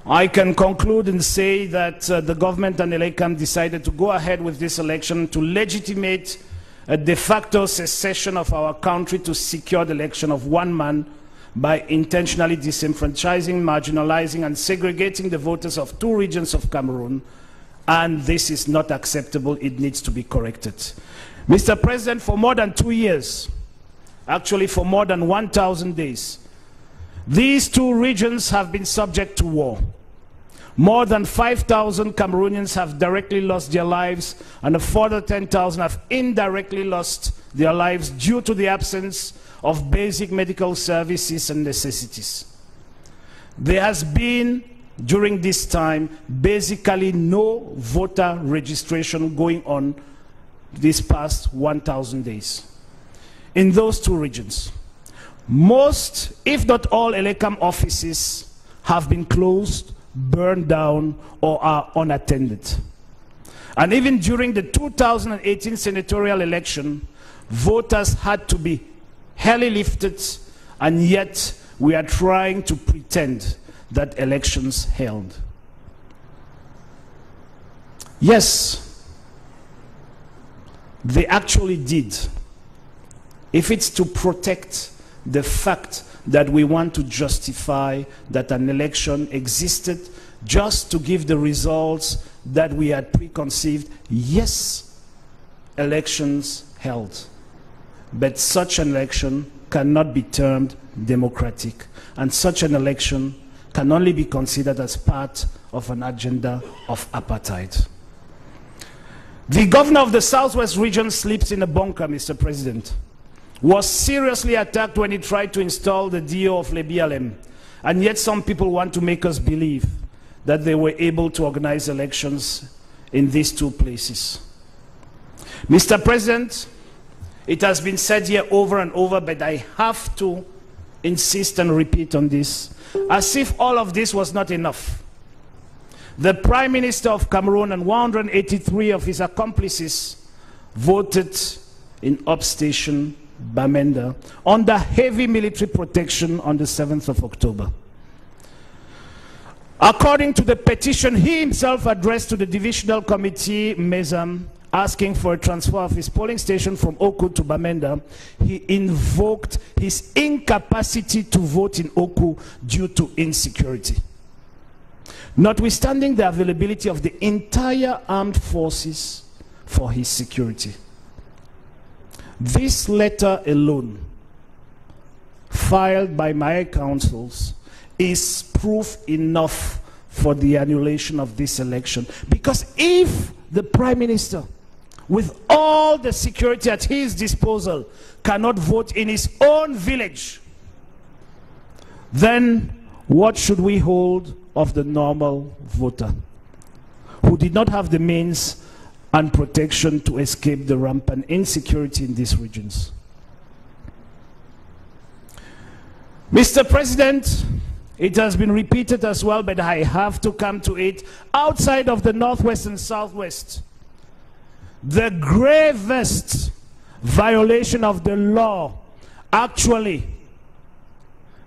I can conclude and say that the government and ELECAM decided to go ahead with this election to legitimate a de facto secession of our country to secure the election of one man by intentionally disenfranchising, marginalizing, and segregating the voters of 2 regions of Cameroon. And this is not acceptable. It needs to be corrected. Mr. President, for more than 2 years, actually for more than 1,000 days, these 2 regions have been subject to war. More than 5,000 Cameroonians have directly lost their lives, and a further 10,000 have indirectly lost their lives due to the absence of basic medical services and necessities. There has been, during this time, basically no voter registration going on this past 1,000 days. In those 2 regions, most, if not all, ELECAM offices have been closed, burned down, or are unattended. And even during the 2018 senatorial election, voters had to be heli lifted, and yet we are trying to pretend that elections held. Yes, they actually did. If it's to protect the fact that we want to justify that an election existed just to give the results that we had preconceived, yes, elections held. But such an election cannot be termed democratic, and such an election can only be considered as part of an agenda of apartheid. The governor of the Southwest region sleeps in a bunker, Mr. President. Was seriously attacked when he tried to install the DO of Lebialem, and yet some people want to make us believe that they were able to organize elections in these 2 places. Mr. President, it has been said here over and over, but I have to insist and repeat on this, as if all of this was not enough. The Prime Minister of Cameroon and 183 of his accomplices voted in upstation Bamenda under heavy military protection on the 7th of October. According to the petition he himself addressed to the Divisional Committee, MESAM, asking for a transfer of his polling station from Oku to Bamenda, he invoked his incapacity to vote in Oku due to insecurity. Notwithstanding the availability of the entire armed forces for his security. This letter alone, filed by my councils, is proof enough for the annulation of this election. Because if the Prime Minister, with all the security at his disposal, cannot vote in his own village, then what should we hold of the normal voter who did not have the means and protection to escape the rampant insecurity in these regions? Mr. President, it has been repeated as well, but I have to come to it. Outside of the Northwest and Southwest, the gravest violation of the law, actually,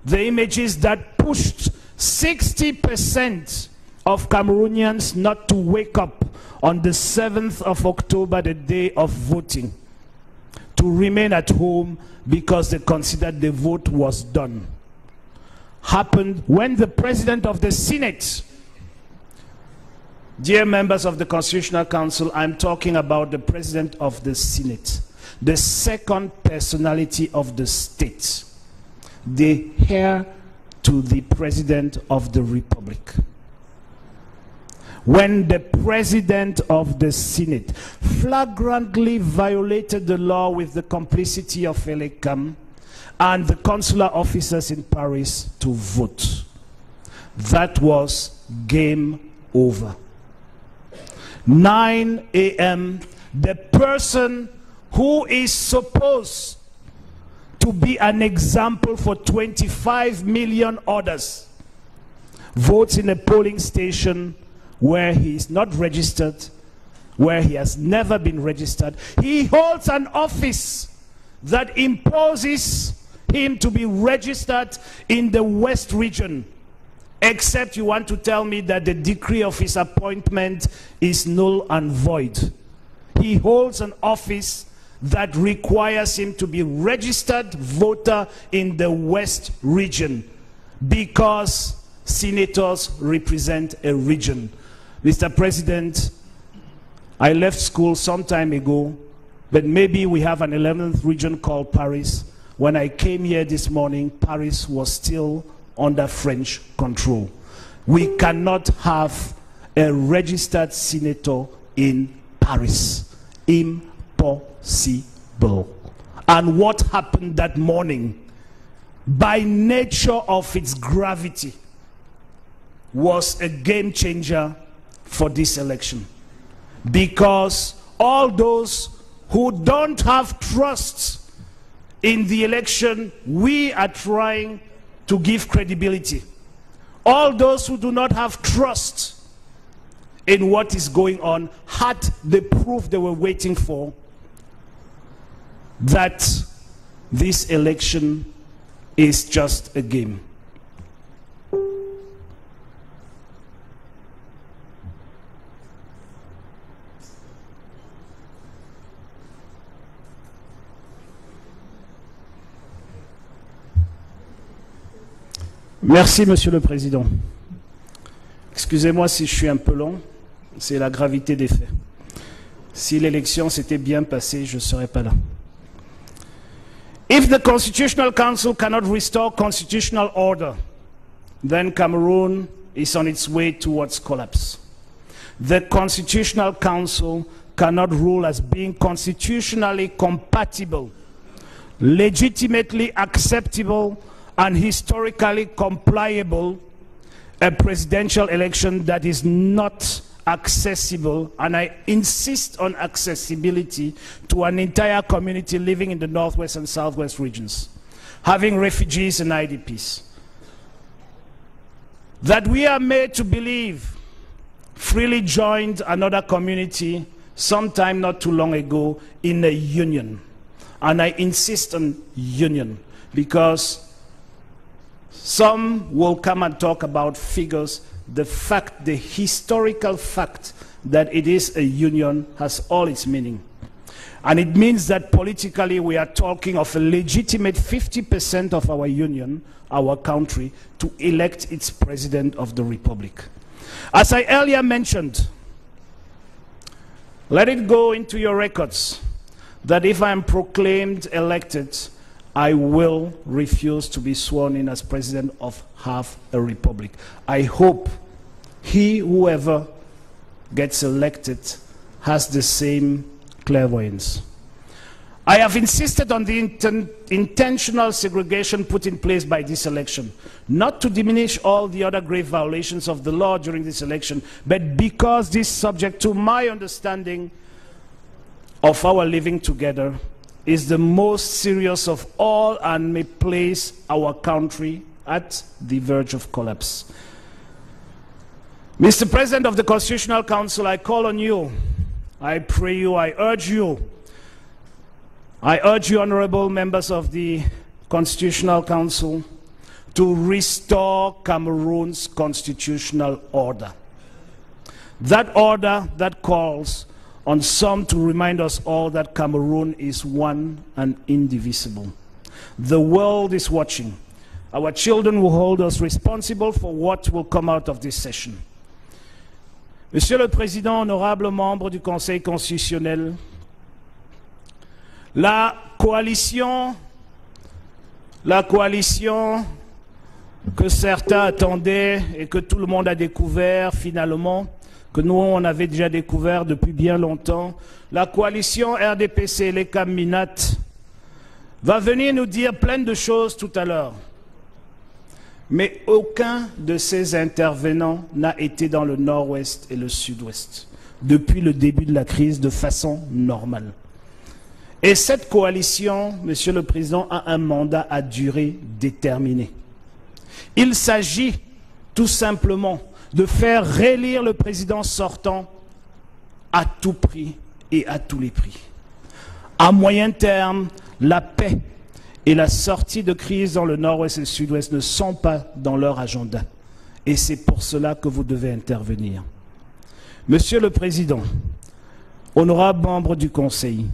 the images that pushed 60% of Cameroonians not to wake up on the 7th of October, the day of voting, to remain at home because they considered the vote was done, happened when the President of the Senate, dear members of the Constitutional Council, I'm talking about the President of the Senate, the second personality of the state, the heir to the President of the Republic. When the President of the Senate flagrantly violated the law with the complicity of ELECAM and the consular officers in Paris to vote, that was game over. 9 a.m., the person who is supposed to be an example for 25 million others votes in a polling station where he is not registered, where he has never been registered. He holds an office that imposes him to be registered in the West region, except you want to tell me that the decree of his appointment is null and void. He holds an office that requires him to be registered voter in the West region because senators represent a region. Mr. President, I left school some time ago, but maybe we have an 11th region called Paris. When I came here this morning, Paris was still under French control. We cannot have a registered senator in Paris. Impossible. And what happened that morning, by nature of its gravity, was a game changer for this election. Because all those who don't have trust in the election, we are trying to give credibility. All those who do not have trust in what is going on had the proof they were waiting for that this election is just a game. Merci, Monsieur le Président. Excusez-moi si je suis un peu long, c'est la gravité des faits. Si l'élection s'était bien passée, je ne serais pas là. If the Constitutional Council cannot restore constitutional order, then Cameroon is on its way towards collapse. The Constitutional Council cannot rule as being constitutionally compatible, legitimately acceptable, and historically compliable a presidential election that is not accessible, and I insist on accessibility, to an entire community living in the northwest and southwest regions, having refugees and IDPs. That we are made to believe freely joined another community sometime not too long ago in a union. And I insist on union because some will come and talk about figures. The fact, the historical fact that it is a union has all its meaning. And it means that politically we are talking of a legitimate 50% of our union, our country, to elect its president of the republic. As I earlier mentioned, let it go into your records that if I am proclaimed elected, I will refuse to be sworn in as president of half a republic. I hope whoever gets elected has the same clairvoyance. I have insisted on the intentional segregation put in place by this election, not to diminish all the other grave violations of the law during this election, but because this subject, to my understanding of our living together, is the most serious of all and may place our country at the verge of collapse. Mr. President of the Constitutional Council, I call on you, I pray you, I urge you, honorable members of the Constitutional Council, to restore Cameroon's constitutional order. That order that calls on some to remind us all that Cameroon is one and indivisible. The world is watching. Our children will hold us responsible for what will come out of this session. Monsieur le Président, honorables membres du Conseil constitutionnel, la coalition que certains attendaient et que tout le monde a découvert finalement, que nous on avait déjà découvert depuis bien longtemps, la coalition RDPC, les Caminat, va venir nous dire plein de choses tout à l'heure. Mais aucun de ces intervenants n'a été dans le nord-ouest et le sud-ouest depuis le début de la crise de façon normale. Et cette coalition, Monsieur le Président, a un mandat à durée déterminée. Il s'agit tout simplement de faire réélire le président sortant à tout prix et à tous les prix. À moyen terme, la paix et la sortie de crise dans le nord-ouest et le sud-ouest ne sont pas dans leur agenda. Et c'est pour cela que vous devez intervenir. Monsieur le Président, honorables membres du Conseil,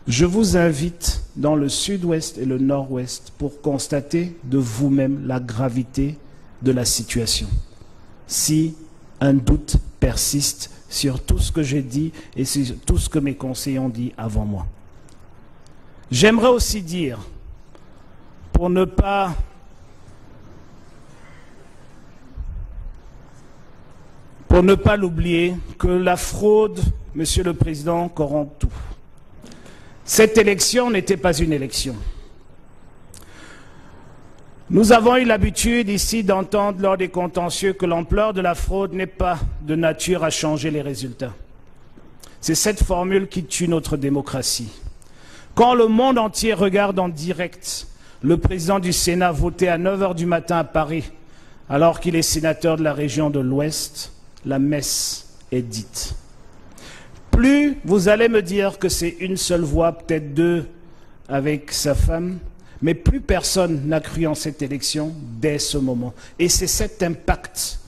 je vous invite dans le sud-ouest et le nord-ouest pour constater de vous-même la gravité de la situation. Si un doute persiste sur tout ce que j'ai dit et sur tout ce que mes conseillers ont dit avant moi. J'aimerais aussi dire, pour ne pas l'oublier, que la fraude, Monsieur le Président, corrompt tout. Cette élection n'était pas une élection. Nous avons eu l'habitude ici d'entendre lors des contentieux que l'ampleur de la fraude n'est pas de nature à changer les résultats. C'est cette formule qui tue notre démocratie. Quand le monde entier regarde en direct le président du Sénat voter à 9 h du matin à Paris, alors qu'il est sénateur de la région de l'Ouest, la messe est dite. Plus vous allez me dire que c'est une seule voix, peut-être deux avec sa femme, mais plus personne n'a cru en cette élection dès ce moment. Et c'est cet impact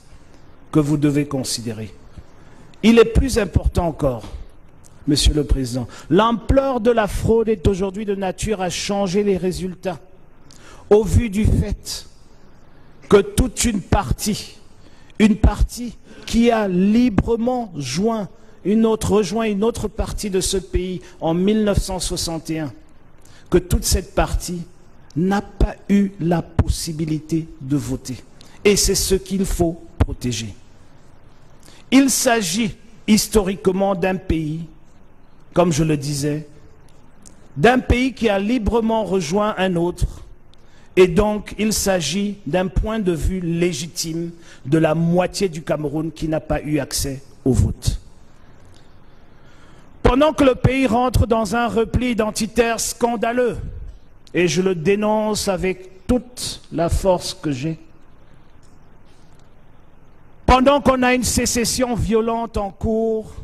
que vous devez considérer. Il est plus important encore, Monsieur le Président. L'ampleur de la fraude est aujourd'hui de nature à changer les résultats, au vu du fait que toute une partie qui a librement rejoint une autre partie de ce pays en 1961, que toute cette partie n'a pas eu la possibilité de voter. Et c'est ce qu'il faut protéger. Il s'agit historiquement d'un pays, comme je le disais, d'un pays qui a librement rejoint un autre. Et donc, il s'agit d'un point de vue légitime de la moitié du Cameroun qui n'a pas eu accès au vote. Pendant que le pays rentre dans un repli identitaire scandaleux, et je le dénonce avec toute la force que j'ai, pendant qu'on a une sécession violente en cours,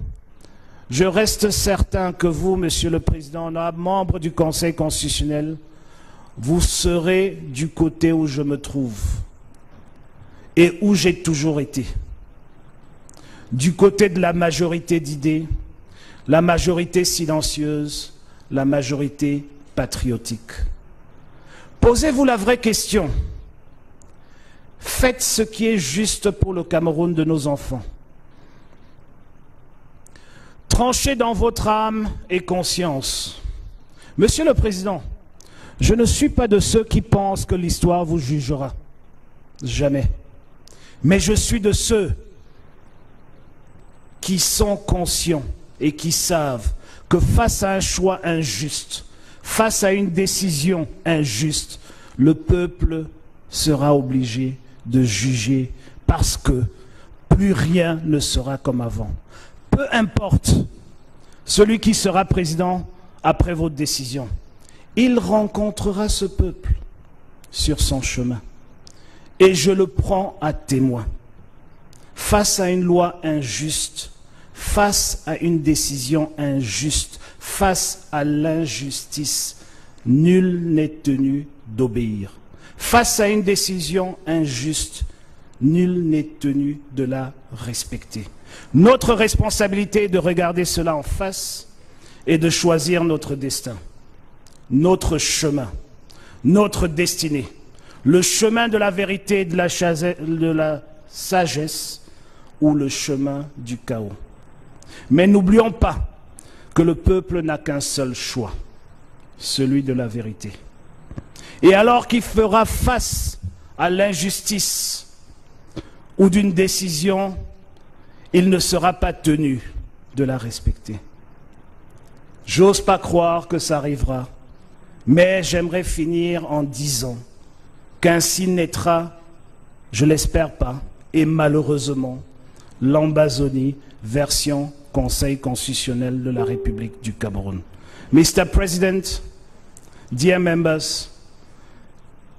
je reste certain que vous, Monsieur le Président, membre du Conseil constitutionnel, vous serez du côté où je me trouve et où j'ai toujours été, du côté de la majorité d'idées, la majorité silencieuse, la majorité patriotique. Posez-vous la vraie question. Faites ce qui est juste pour le Cameroun de nos enfants. Tranchez dans votre âme et conscience. Monsieur le Président, je ne suis pas de ceux qui pensent que l'histoire vous jugera. Jamais. Mais je suis de ceux qui sont conscients et qui savent que face à un choix injuste, face à une décision injuste, le peuple sera obligé de juger parce que plus rien ne sera comme avant. Peu importe celui qui sera président après votre décision, il rencontrera ce peuple sur son chemin. Et je le prends à témoin. Face à une loi injuste, face à une décision injuste, face à l'injustice, nul n'est tenu d'obéir. Face à une décision injuste, nul n'est tenu de la respecter. Notre responsabilité est de regarder cela en face et de choisir notre destin, notre chemin, notre destinée, le chemin de la vérité et de la sagesse ou le chemin du chaos. Mais n'oublions pas que le peuple n'a qu'un seul choix, celui de la vérité. Et alors qu'il fera face à l'injustice ou d'une décision, il ne sera pas tenu de la respecter. J'ose pas croire que ça arrivera, mais j'aimerais finir en disant qu'ainsi naîtra, je l'espère pas, et malheureusement, l'Ambazonie version Conseil constitutionnel de la République du Cameroun. Mr. President, dear members,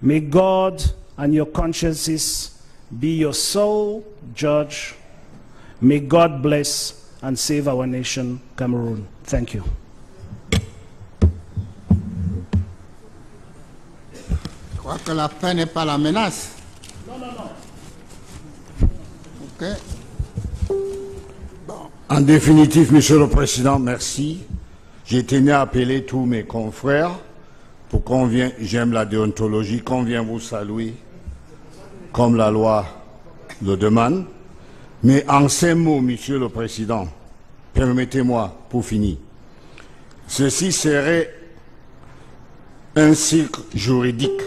may God and your consciences be your sole judge. May God bless and save our nation, Cameroon. Thank you. Je crois que la fin n'est pas la menace. Non, non, non. Ok. En définitive, Monsieur le Président, merci. J'ai tenu à appeler tous mes confrères pour qu'on vienne, j'aime la déontologie, qu'on vienne vous saluer comme la loi le demande. Mais en ces mots, Monsieur le Président, permettez-moi pour finir. Ceci serait un cycle juridique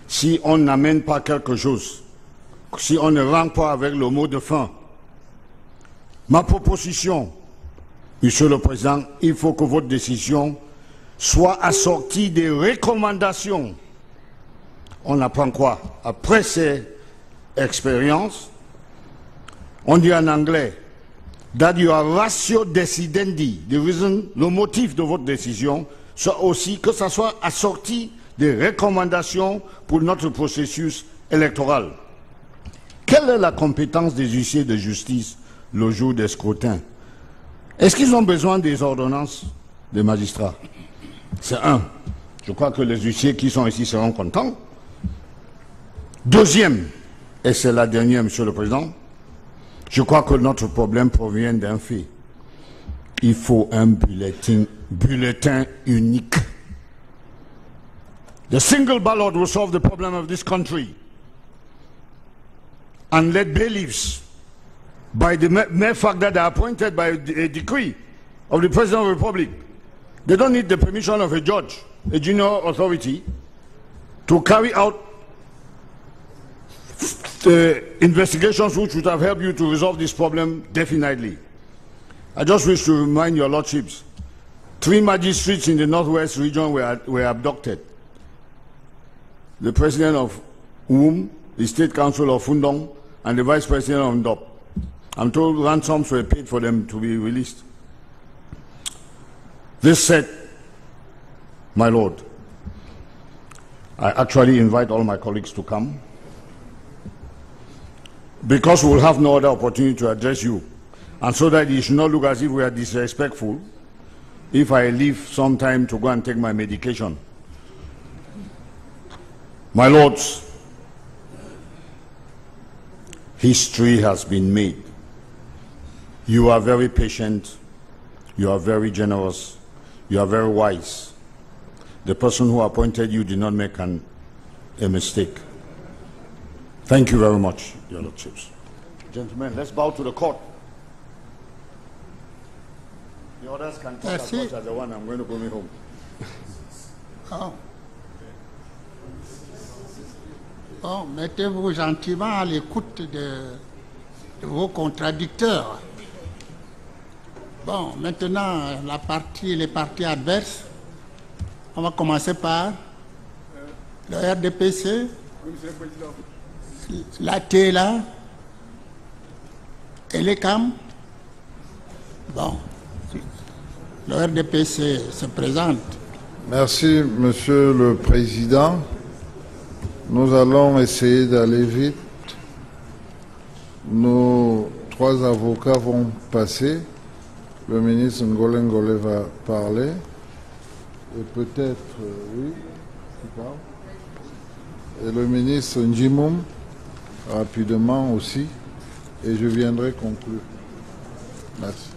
si on n'amène pas quelque chose, si on ne rentre pas avec le mot de fin. Ma proposition, Monsieur le Président, il faut que votre décision soit assortie des recommandations. On apprend quoi? Après ces expériences, on dit en anglais that your ratio decidendi, le motif de votre décision, soit aussi que ça soit assorti des recommandations pour notre processus électoral. Quelle est la compétence des huissiers de justice le jour des scrutins? Est-ce qu'ils ont besoin des ordonnances des magistrats? C'est un. Je crois que les huissiers qui sont ici seront contents. Deuxième, et c'est la dernière, Monsieur le Président, je crois que notre problème provient d'un fait. Il faut un bulletin unique. The single ballot will solve the problem of this country. And let bailiffs, by the mere fact that they are appointed by a decree of the President of the Republic, they don't need the permission of a judge, a junior authority, to carry out investigations which would have helped you to resolve this problem definitely. I just wish to remind your lordships, 3 magistrates in the northwest region were abducted. The president of UM, the state council of Fundong, and the vice president of Ndop. I'm told ransoms were paid for them to be released. This said, my lord, I actually invite all my colleagues to come, because we will have no other opportunity to address you, and so that it should not look as if we are disrespectful if I leave some time to go and take my medication. My lords, history has been made. You are very patient, you are very generous, you are very wise. The person who appointed you did not make a mistake. Thank you very much, your lordships. Gentlemen, let's bow to the court. The others can talk as much as the one. I'm going to go me home. Oh. Bon, mettez-vous gentiment à l'écoute de vos contradicteurs. Bon, maintenant, les partis adverses. On va commencer par le RDPC, la TELA et les CAM. Bon, le RDPC se présente. Merci, Monsieur le Président. Nous allons essayer d'aller vite. Nos 3 avocats vont passer. Le ministre Ngolé Ngolé va parler. Et peut-être, oui, qui parle. Et le ministre Njimoum, rapidement aussi. Et je viendrai conclure. Merci.